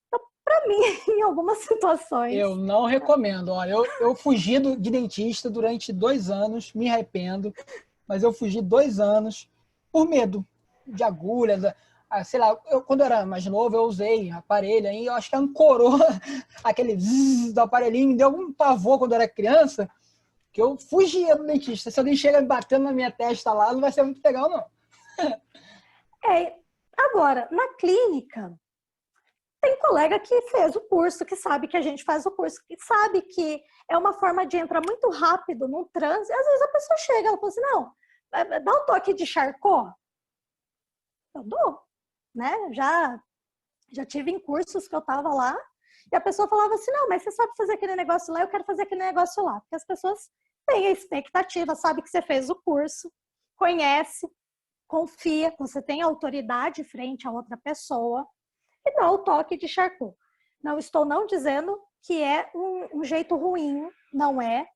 Então, para mim, em algumas situações... Eu não recomendo. Olha, eu fugi de dentista durante 2 anos, me arrependo, mas eu fugi 2 anos por medo de agulha, sei lá, quando eu era mais novo, eu usei aparelho, aí eu acho que ancorou aquele zzz do aparelhinho, me deu algum pavor quando eu era criança, que eu fugia do dentista. Se alguém chega me batendo na minha testa lá, não vai ser muito legal, não. Agora, na clínica, tem colega que fez o curso, que sabe que a gente faz o curso, que sabe que é uma forma de entrar muito rápido num transe. Às vezes a pessoa chega, ela fala assim, não, dá um toque de Charcot. Eu dou. Né? Já tive em cursos que eu estava lá e a pessoa falava assim, não, mas você sabe fazer aquele negócio lá, eu quero fazer aquele negócio lá. Porque as pessoas têm a expectativa, sabe que você fez o curso, conhece, confia, você tem autoridade frente a outra pessoa e dá o toque de Charcot. Não estou não dizendo que é um jeito ruim, não é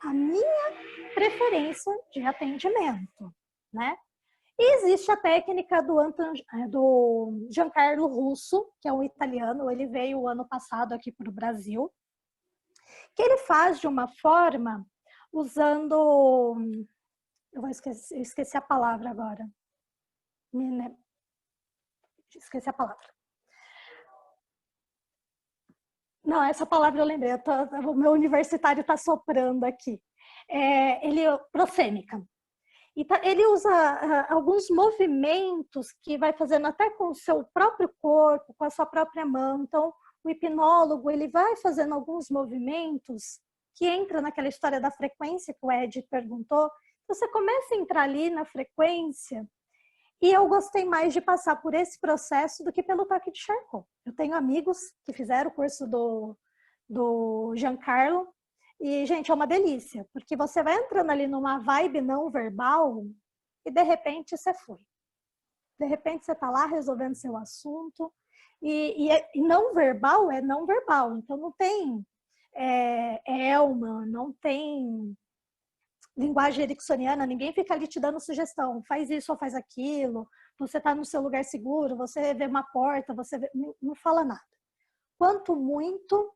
a minha preferência de atendimento, né? E existe a técnica do Giancarlo Russo, que é um italiano, ele veio ano passado aqui para o Brasil, que ele faz de uma forma usando... Eu esqueci a palavra agora. Esqueci a palavra. Não, essa palavra eu lembrei, o meu universitário está soprando aqui. Prossêmica. Ele usa alguns movimentos que vai fazendo até com o seu próprio corpo, com a sua própria mão. Então, o hipnólogo ele vai fazendo alguns movimentos que entra naquela história da frequência que o Ed perguntou. Você começa a entrar ali na frequência e eu gostei mais de passar por esse processo do que pelo toque de Charcot. Eu tenho amigos que fizeram o curso do Giancarlo. E, gente, é uma delícia, porque você vai entrando ali numa vibe não verbal e, de repente, você foi. De repente, você está lá resolvendo seu assunto. E não verbal é não verbal. Então, não tem Elma, não tem linguagem ericksoniana, ninguém fica ali te dando sugestão. Faz isso ou faz aquilo. Você está no seu lugar seguro, você vê uma porta, não fala nada. Quanto muito,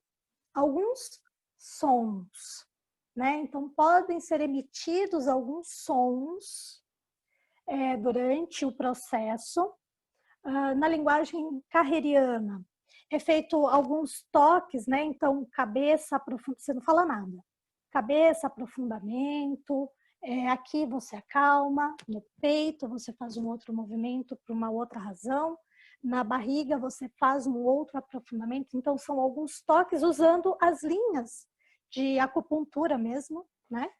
alguns sons, né? Então, podem ser emitidos alguns sons durante o processo. Na linguagem carreriana, é feito alguns toques, né? Então, cabeça, você não fala nada. Cabeça, aprofundamento, aqui você acalma, no peito você faz um outro movimento por uma outra razão, na barriga você faz um outro aprofundamento. Então, são alguns toques usando as linhas de acupuntura mesmo, né?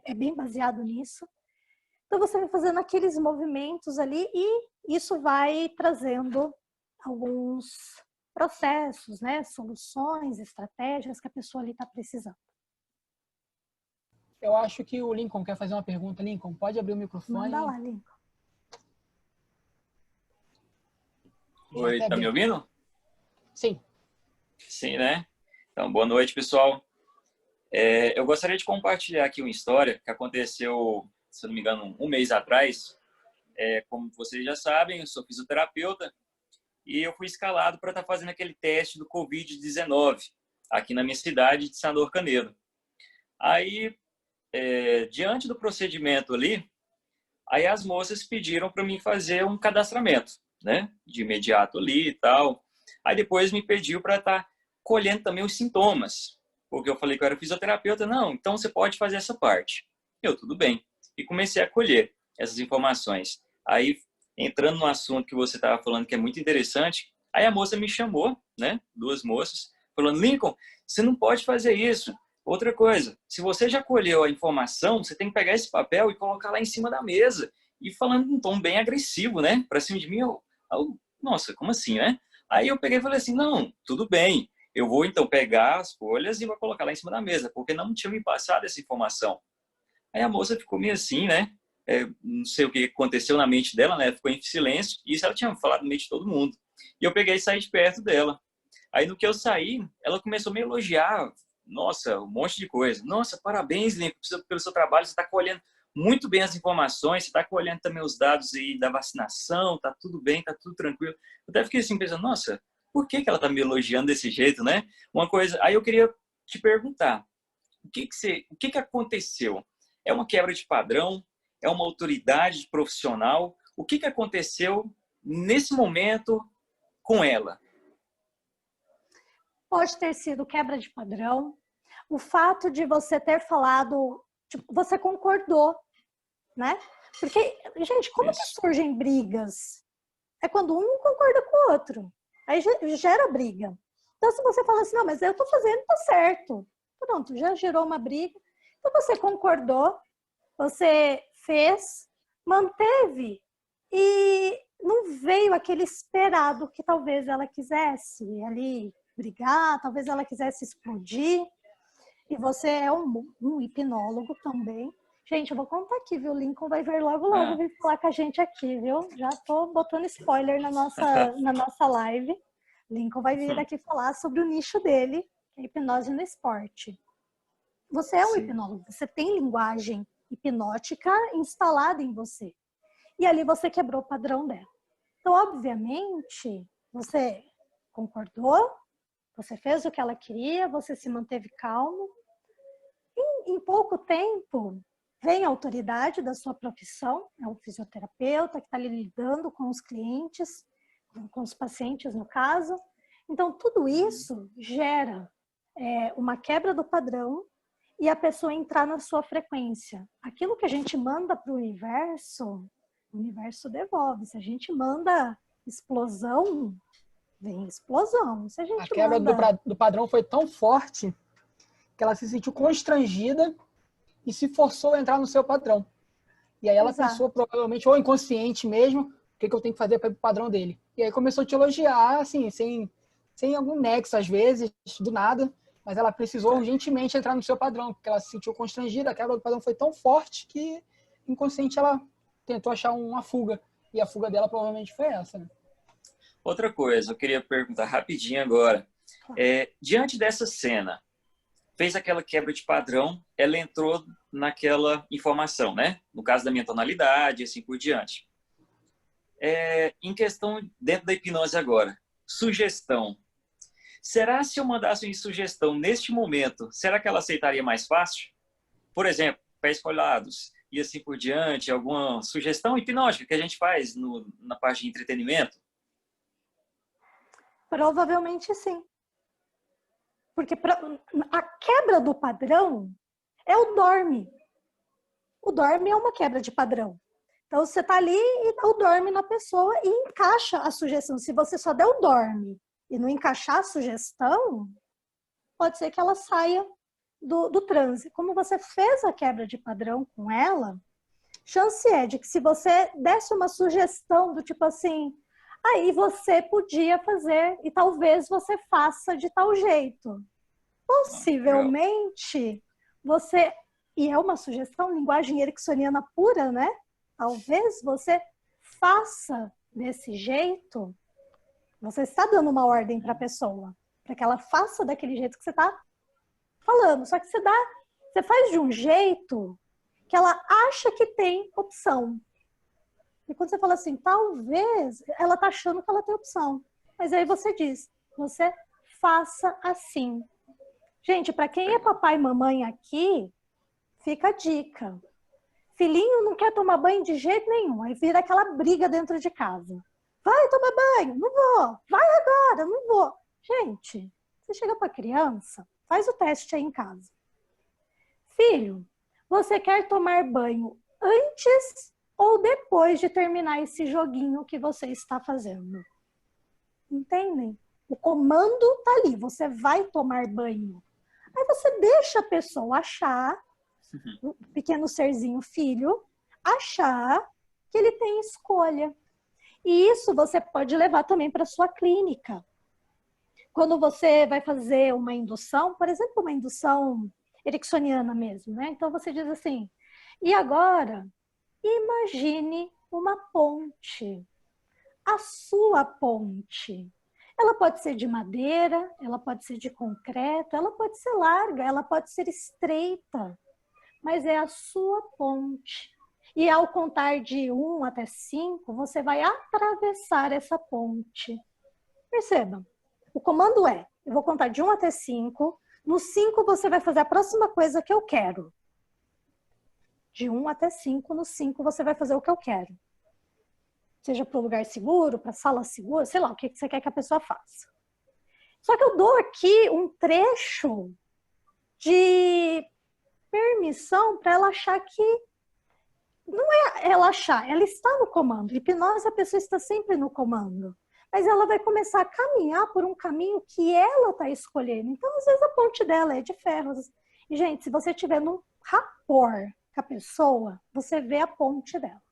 É bem baseado nisso. Então, você vai fazendo aqueles movimentos ali e isso vai trazendo alguns processos, né? Soluções, estratégias que a pessoa ali está precisando. Eu acho que o Lincoln quer fazer uma pergunta. Lincoln, pode abrir o microfone? Manda lá, Lincoln. Oi, tá me ouvindo? Sim. Sim, né? Então, boa noite, pessoal. Eu gostaria de compartilhar aqui uma história que aconteceu, se não me engano, um mês atrás. Como vocês já sabem, eu sou fisioterapeuta e eu fui escalado para estar fazendo aquele teste do Covid-19 aqui na minha cidade de Senador Canedo. Aí, diante do procedimento ali, aí as moças pediram para mim fazer um cadastramento, né? De imediato ali e tal. Aí depois me pediu para estar colhendo também os sintomas, porque eu falei que eu era fisioterapeuta. Não, então você pode fazer essa parte. Eu, tudo bem. E comecei a colher essas informações. Aí, entrando no assunto que você estava falando, que é muito interessante, aí a moça me chamou, né? 2 moças, falando, Lincoln, você não pode fazer isso. Outra coisa, se você já colheu a informação, você tem que pegar esse papel e colocar lá em cima da mesa. E falando num tom bem agressivo, né? Pra cima de mim, nossa, como assim, né? Aí eu peguei e falei assim, não, tudo bem. Eu vou então pegar as folhas e vou colocar lá em cima da mesa, porque não tinha me passado essa informação. Aí a moça ficou meio assim, né? não sei o que aconteceu na mente dela, né? Ficou em silêncio. E isso ela tinha falado na mente de todo mundo. E eu peguei e saí de perto dela. Aí, no que eu saí, ela começou a me elogiar. Nossa, um monte de coisa. Nossa, parabéns, Lincoln, pelo seu trabalho. Você está colhendo muito bem as informações. Você está colhendo também os dados aí da vacinação. Tá tudo bem, tá tudo tranquilo. Eu até fiquei assim pensando, nossa, por que ela tá me elogiando desse jeito, né? Uma coisa... Aí eu queria te perguntar, o que aconteceu? É uma quebra de padrão? É uma autoridade profissional? O que aconteceu nesse momento com ela? Pode ter sido quebra de padrão. O fato de você ter falado, tipo, você concordou, né? Porque, gente, como que surgem brigas? É quando um não concorda com o outro. Aí gera briga. Então, se você fala assim, não, mas eu tô fazendo, tá certo. Pronto, já gerou uma briga. Então, você concordou, você fez, manteve e não veio aquele esperado que talvez ela quisesse ali brigar, talvez ela quisesse explodir. E você é um hipnólogo também. Gente, eu vou contar aqui, viu? O Lincoln vai ver logo vir falar com a gente aqui, viu? Já tô botando spoiler na nossa live. Lincoln vai vir aqui falar sobre o nicho dele, que é hipnose no esporte. Você é um hipnólogo, você tem linguagem hipnótica instalada em você. E ali você quebrou o padrão dela. Então, obviamente, você concordou, você fez o que ela queria, você se manteve calmo. Em pouco tempo, vem a autoridade da sua profissão, é um fisioterapeuta que está ali lidando com os clientes, com os pacientes, no caso. Então, tudo isso gera uma quebra do padrão e a pessoa entrar na sua frequência. Aquilo que a gente manda para o universo devolve. Se a gente manda explosão, vem explosão. Se a gente quebra do padrão foi tão forte que ela se sentiu constrangida e se forçou a entrar no seu padrão. E aí ela pensou, provavelmente, ou inconsciente mesmo, o que eu tenho que fazer para ir pro padrão dele. E aí começou a te elogiar, assim, sem algum nexo, às vezes, do nada, mas ela precisou urgentemente entrar no seu padrão, porque ela se sentiu constrangida, a quebra do padrão foi tão forte que, inconsciente, ela tentou achar uma fuga. E a fuga dela provavelmente foi essa, né? Outra coisa, eu queria perguntar rapidinho agora. Diante dessa cena, fez aquela quebra de padrão, ela entrou naquela informação, né? No caso da minha tonalidade, assim por diante. Em questão, dentro da hipnose agora, sugestão. Será se eu mandasse uma sugestão neste momento, será que ela aceitaria mais fácil? Por exemplo, pés folhados e assim por diante, alguma sugestão hipnótica que a gente faz na parte de entretenimento? Provavelmente sim. Porque a quebra do padrão é o dorme. O dorme é uma quebra de padrão. Então, você está ali e dá o dorme na pessoa e encaixa a sugestão. Se você só der o dorme e não encaixar a sugestão, pode ser que ela saia do transe. Como você fez a quebra de padrão com ela, chance é de que se você desse uma sugestão do tipo assim, aí você podia fazer e talvez você faça de tal jeito. Possivelmente, você... E é uma sugestão, linguagem ericksoniana pura, né? Talvez você faça desse jeito. Você está dando uma ordem para a pessoa, para que ela faça daquele jeito que você está falando. Só que você faz de um jeito que ela acha que tem opção. E quando você fala assim, talvez, ela está achando que ela tem opção. Mas aí você diz, você faça assim. Gente, para quem é papai e mamãe aqui, fica a dica. Filhinho não quer tomar banho de jeito nenhum. Aí vira aquela briga dentro de casa. Vai tomar banho, não vou. Vai agora, não vou. Gente, você chega para a criança, faz o teste aí em casa. Filho, você quer tomar banho antes ou depois de terminar esse joguinho que você está fazendo? Entendem? O comando tá ali, você vai tomar banho. Aí você deixa a pessoa achar, o pequeno serzinho filho, achar que ele tem escolha. E isso você pode levar também para sua clínica. Quando você vai fazer uma indução, por exemplo, uma indução ericksoniana mesmo, né? Então você diz assim, e agora Imagine uma ponte, a sua ponte. Ela pode ser de madeira, ela pode ser de concreto, ela pode ser larga, ela pode ser estreita, mas é a sua ponte. E ao contar de 1 até 5, você vai atravessar essa ponte. Perceba, o comando é, eu vou contar de 1 até 5, no 5 você vai fazer a próxima coisa que eu quero. De 1 até 5, no 5 você vai fazer o que eu quero. Seja para o lugar seguro, para a sala segura, sei lá, o que você quer que a pessoa faça. Só que eu dou aqui um trecho de permissão para ela achar que não é ela achar, ela está no comando. Hipnose, a pessoa está sempre no comando. Mas ela vai começar a caminhar por um caminho que ela está escolhendo. Então, às vezes, a ponte dela é de ferro. E, gente, se você tiver num rapport com a pessoa, você vê a ponte dela.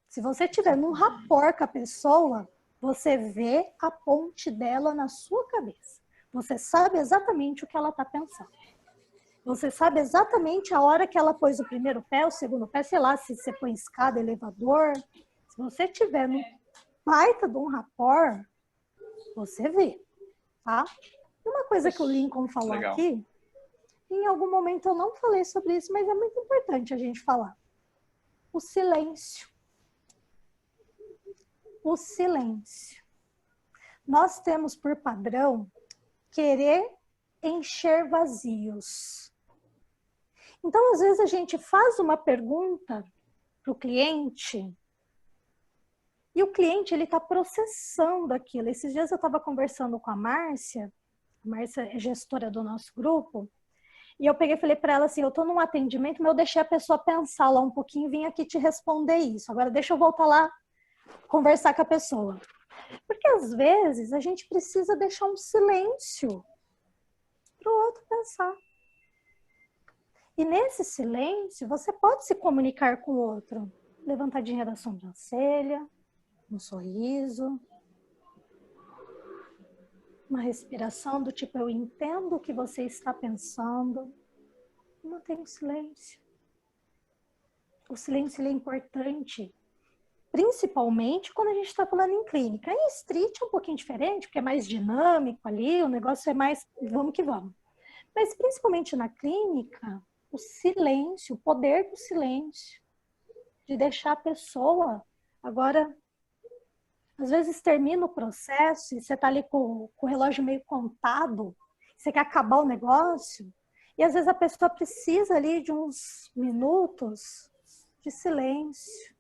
Se você tiver num rapport com a pessoa, você vê a ponte dela na sua cabeça. Você sabe exatamente o que ela está pensando. Você sabe exatamente a hora que ela pôs o primeiro pé, o segundo pé, sei lá, se você põe escada, elevador. Se você tiver num baita de um rapport, você vê, tá? E uma coisa que o Lincoln falou Legal. aqui, em algum momento eu não falei sobre isso, mas é muito importante a gente falar. O silêncio. O silêncio. Nós temos por padrão querer encher vazios. Então, às vezes, a gente faz uma pergunta para o cliente e o cliente ele está processando aquilo. Esses dias eu estava conversando com a Márcia é gestora do nosso grupo, e eu peguei e falei para ela assim, eu estou num atendimento, mas eu deixei a pessoa pensar lá um pouquinho e vim aqui te responder isso. Agora deixa eu voltar lá conversar com a pessoa. Porque às vezes a gente precisa deixar um silêncio para o outro pensar. E nesse silêncio, você pode se comunicar com o outro. Levantadinha da sobrancelha, um sorriso, uma respiração do tipo, eu entendo o que você está pensando. E mantenha o silêncio. O silêncio ele é importante, principalmente quando a gente está falando em clínica. Em street é um pouquinho diferente, porque é mais dinâmico ali, o negócio é mais vamos que vamos. Mas principalmente na clínica, o silêncio, o poder do silêncio, de deixar a pessoa, agora, às vezes termina o processo e você está ali com o relógio meio contado, você quer acabar o negócio, e às vezes a pessoa precisa ali de uns minutos de silêncio,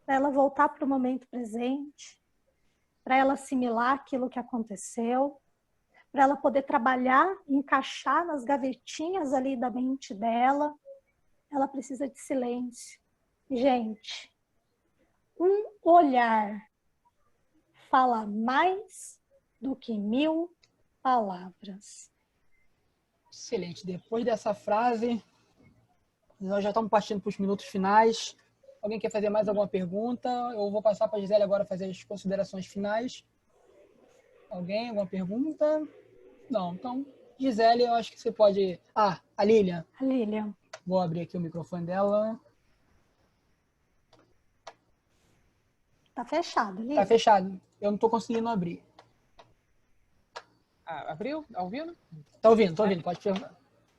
para ela voltar para o momento presente, para ela assimilar aquilo que aconteceu, para ela poder trabalhar, encaixar nas gavetinhas ali da mente dela. Ela precisa de silêncio. Gente, um olhar fala mais do que 1000 palavras. Excelente. Depois dessa frase, nós já estamos partindo para os minutos finais. Alguém quer fazer mais alguma pergunta? Eu vou passar para a Gisele agora fazer as considerações finais. Alguém? Alguma pergunta? Não. Então, Gisele, eu acho que você pode... Ah, a Lilian. A Lilian. Vou abrir aqui o microfone dela. Tá fechado, Lilian. Tá fechado. Eu não estou conseguindo abrir. Ah, abriu? Tá ouvindo? Tá ouvindo, pode perguntar.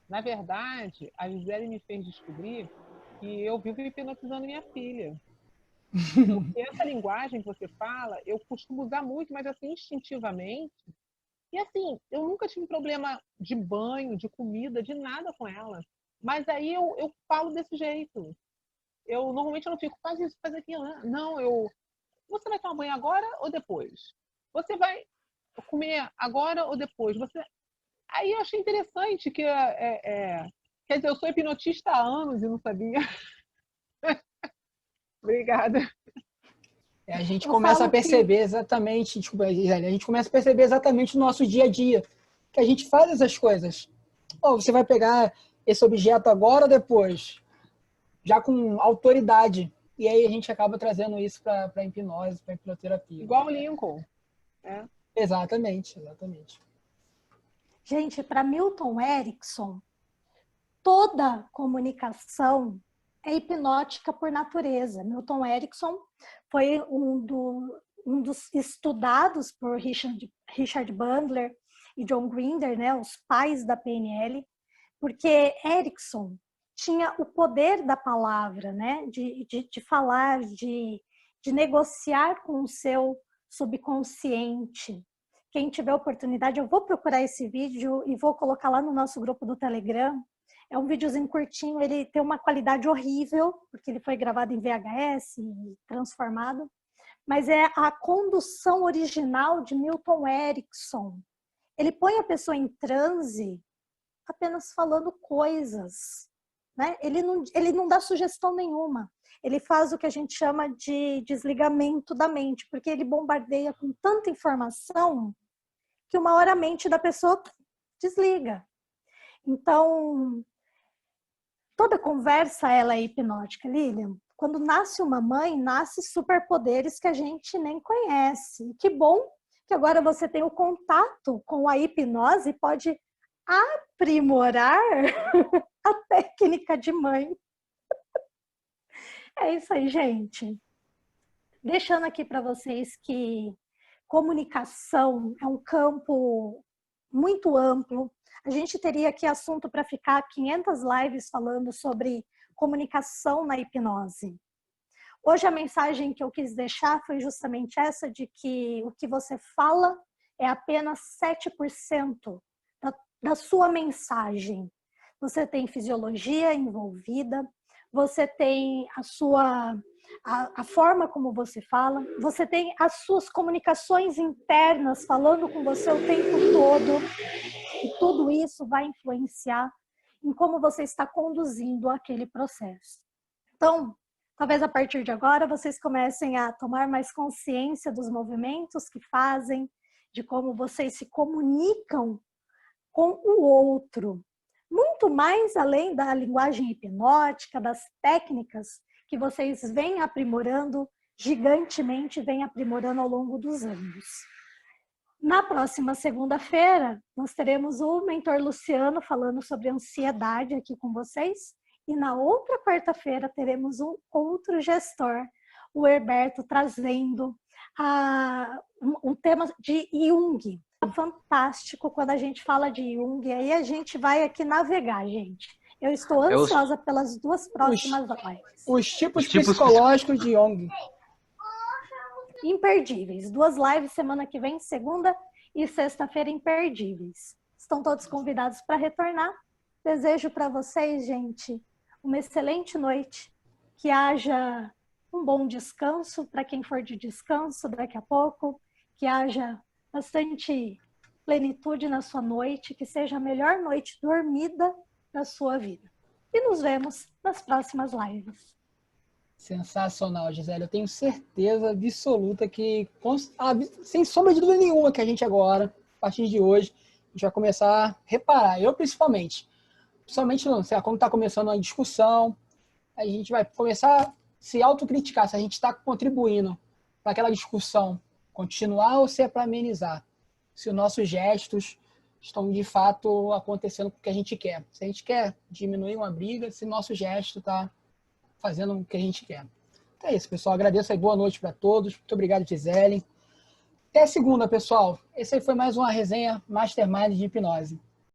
Na verdade, a Gisele me fez descobrir que eu vivo hipnotizando minha filha. Porque essa linguagem que você fala, eu costumo usar muito, mas assim, instintivamente. E assim, eu nunca tive problema de banho, de comida, de nada com ela. Mas aí eu falo desse jeito. Normalmente eu não fico, faz isso, faz aquilo. Não, você vai tomar banho agora ou depois? Você vai comer agora ou depois? Aí eu achei interessante que... Quer dizer, eu sou hipnotista há anos e não sabia. Obrigada. A gente começa a perceber exatamente, desculpa, Gisele, a gente começa a perceber exatamente no nosso dia a dia que a gente faz essas coisas. Você vai pegar esse objeto agora ou depois? Já com autoridade. E aí a gente acaba trazendo isso para a hipnose, para a hipnoterapia. Igual o Lincoln. Exatamente. Gente, para Milton Erickson, toda comunicação é hipnótica por natureza. Milton Erickson foi um dos estudados por Richard Bandler e John Grinder, né, os pais da PNL, porque Erickson tinha o poder da palavra, né, de falar, de negociar com o seu subconsciente. Quem tiver oportunidade, eu vou procurar esse vídeo e vou colocar lá no nosso grupo do Telegram. É um videozinho curtinho, ele tem uma qualidade horrível, porque ele foi gravado em VHS e transformado, mas é a condução original de Milton Erickson. Ele põe a pessoa em transe apenas falando coisas, né? Ele não dá sugestão nenhuma. Ele faz o que a gente chama de desligamento da mente, porque ele bombardeia com tanta informação que uma hora a mente da pessoa desliga. Então, toda conversa ela é hipnótica, Lilian. Quando nasce uma mãe, nasce superpoderes que a gente nem conhece. Que bom que agora você tem o contato com a hipnose e pode aprimorar a técnica de mãe. É isso aí, gente. Deixando aqui para vocês que comunicação é um campo muito amplo. A gente teria aqui assunto para ficar 500 lives falando sobre comunicação na hipnose. Hoje a mensagem que eu quis deixar foi justamente essa, de que o que você fala é apenas 7% da sua mensagem. Você tem fisiologia envolvida, você tem a forma como você fala, você tem as suas comunicações internas falando com você o tempo todo, e tudo isso vai influenciar em como você está conduzindo aquele processo. Então, talvez a partir de agora vocês comecem a tomar mais consciência dos movimentos que fazem, de como vocês se comunicam com o outro. Muito mais além da linguagem hipnótica, das técnicas que vocês vêm aprimorando gigantemente, vêm aprimorando ao longo dos anos. Na próxima segunda-feira, nós teremos o mentor Luciano falando sobre ansiedade aqui com vocês. E na outra quarta-feira teremos um outro gestor, o Herberto, trazendo um tema de Jung. Fantástico quando a gente fala de Jung, aí a gente vai aqui navegar, gente. Eu estou ansiosa pelas duas próximas lives. Os tipos psicológicos de Jung. Imperdíveis. 2 lives semana que vem, segunda e sexta-feira, imperdíveis. Estão todos convidados para retornar. Desejo para vocês, gente, uma excelente noite. Que haja um bom descanso para quem for de descanso daqui a pouco. Que haja bastante plenitude na sua noite, que seja a melhor noite dormida da sua vida. E nos vemos nas próximas lives. Sensacional, Gisele. Eu tenho certeza absoluta que, sem sombra de dúvida nenhuma, que a gente agora, a partir de hoje, a gente vai começar a reparar. Eu, principalmente não, quando está começando uma discussão, a gente vai começar a se autocriticar se a gente está contribuindo para aquela discussão continuar ou se é para amenizar. Se os nossos gestos estão, de fato, acontecendo com o que a gente quer. Se a gente quer diminuir uma briga, se o nosso gesto está fazendo o que a gente quer. Então é isso, pessoal. Agradeço aí. Boa noite para todos. Muito obrigado, Gisele. Até segunda, pessoal. Esse aí foi mais uma resenha Mastermind de Hipnose.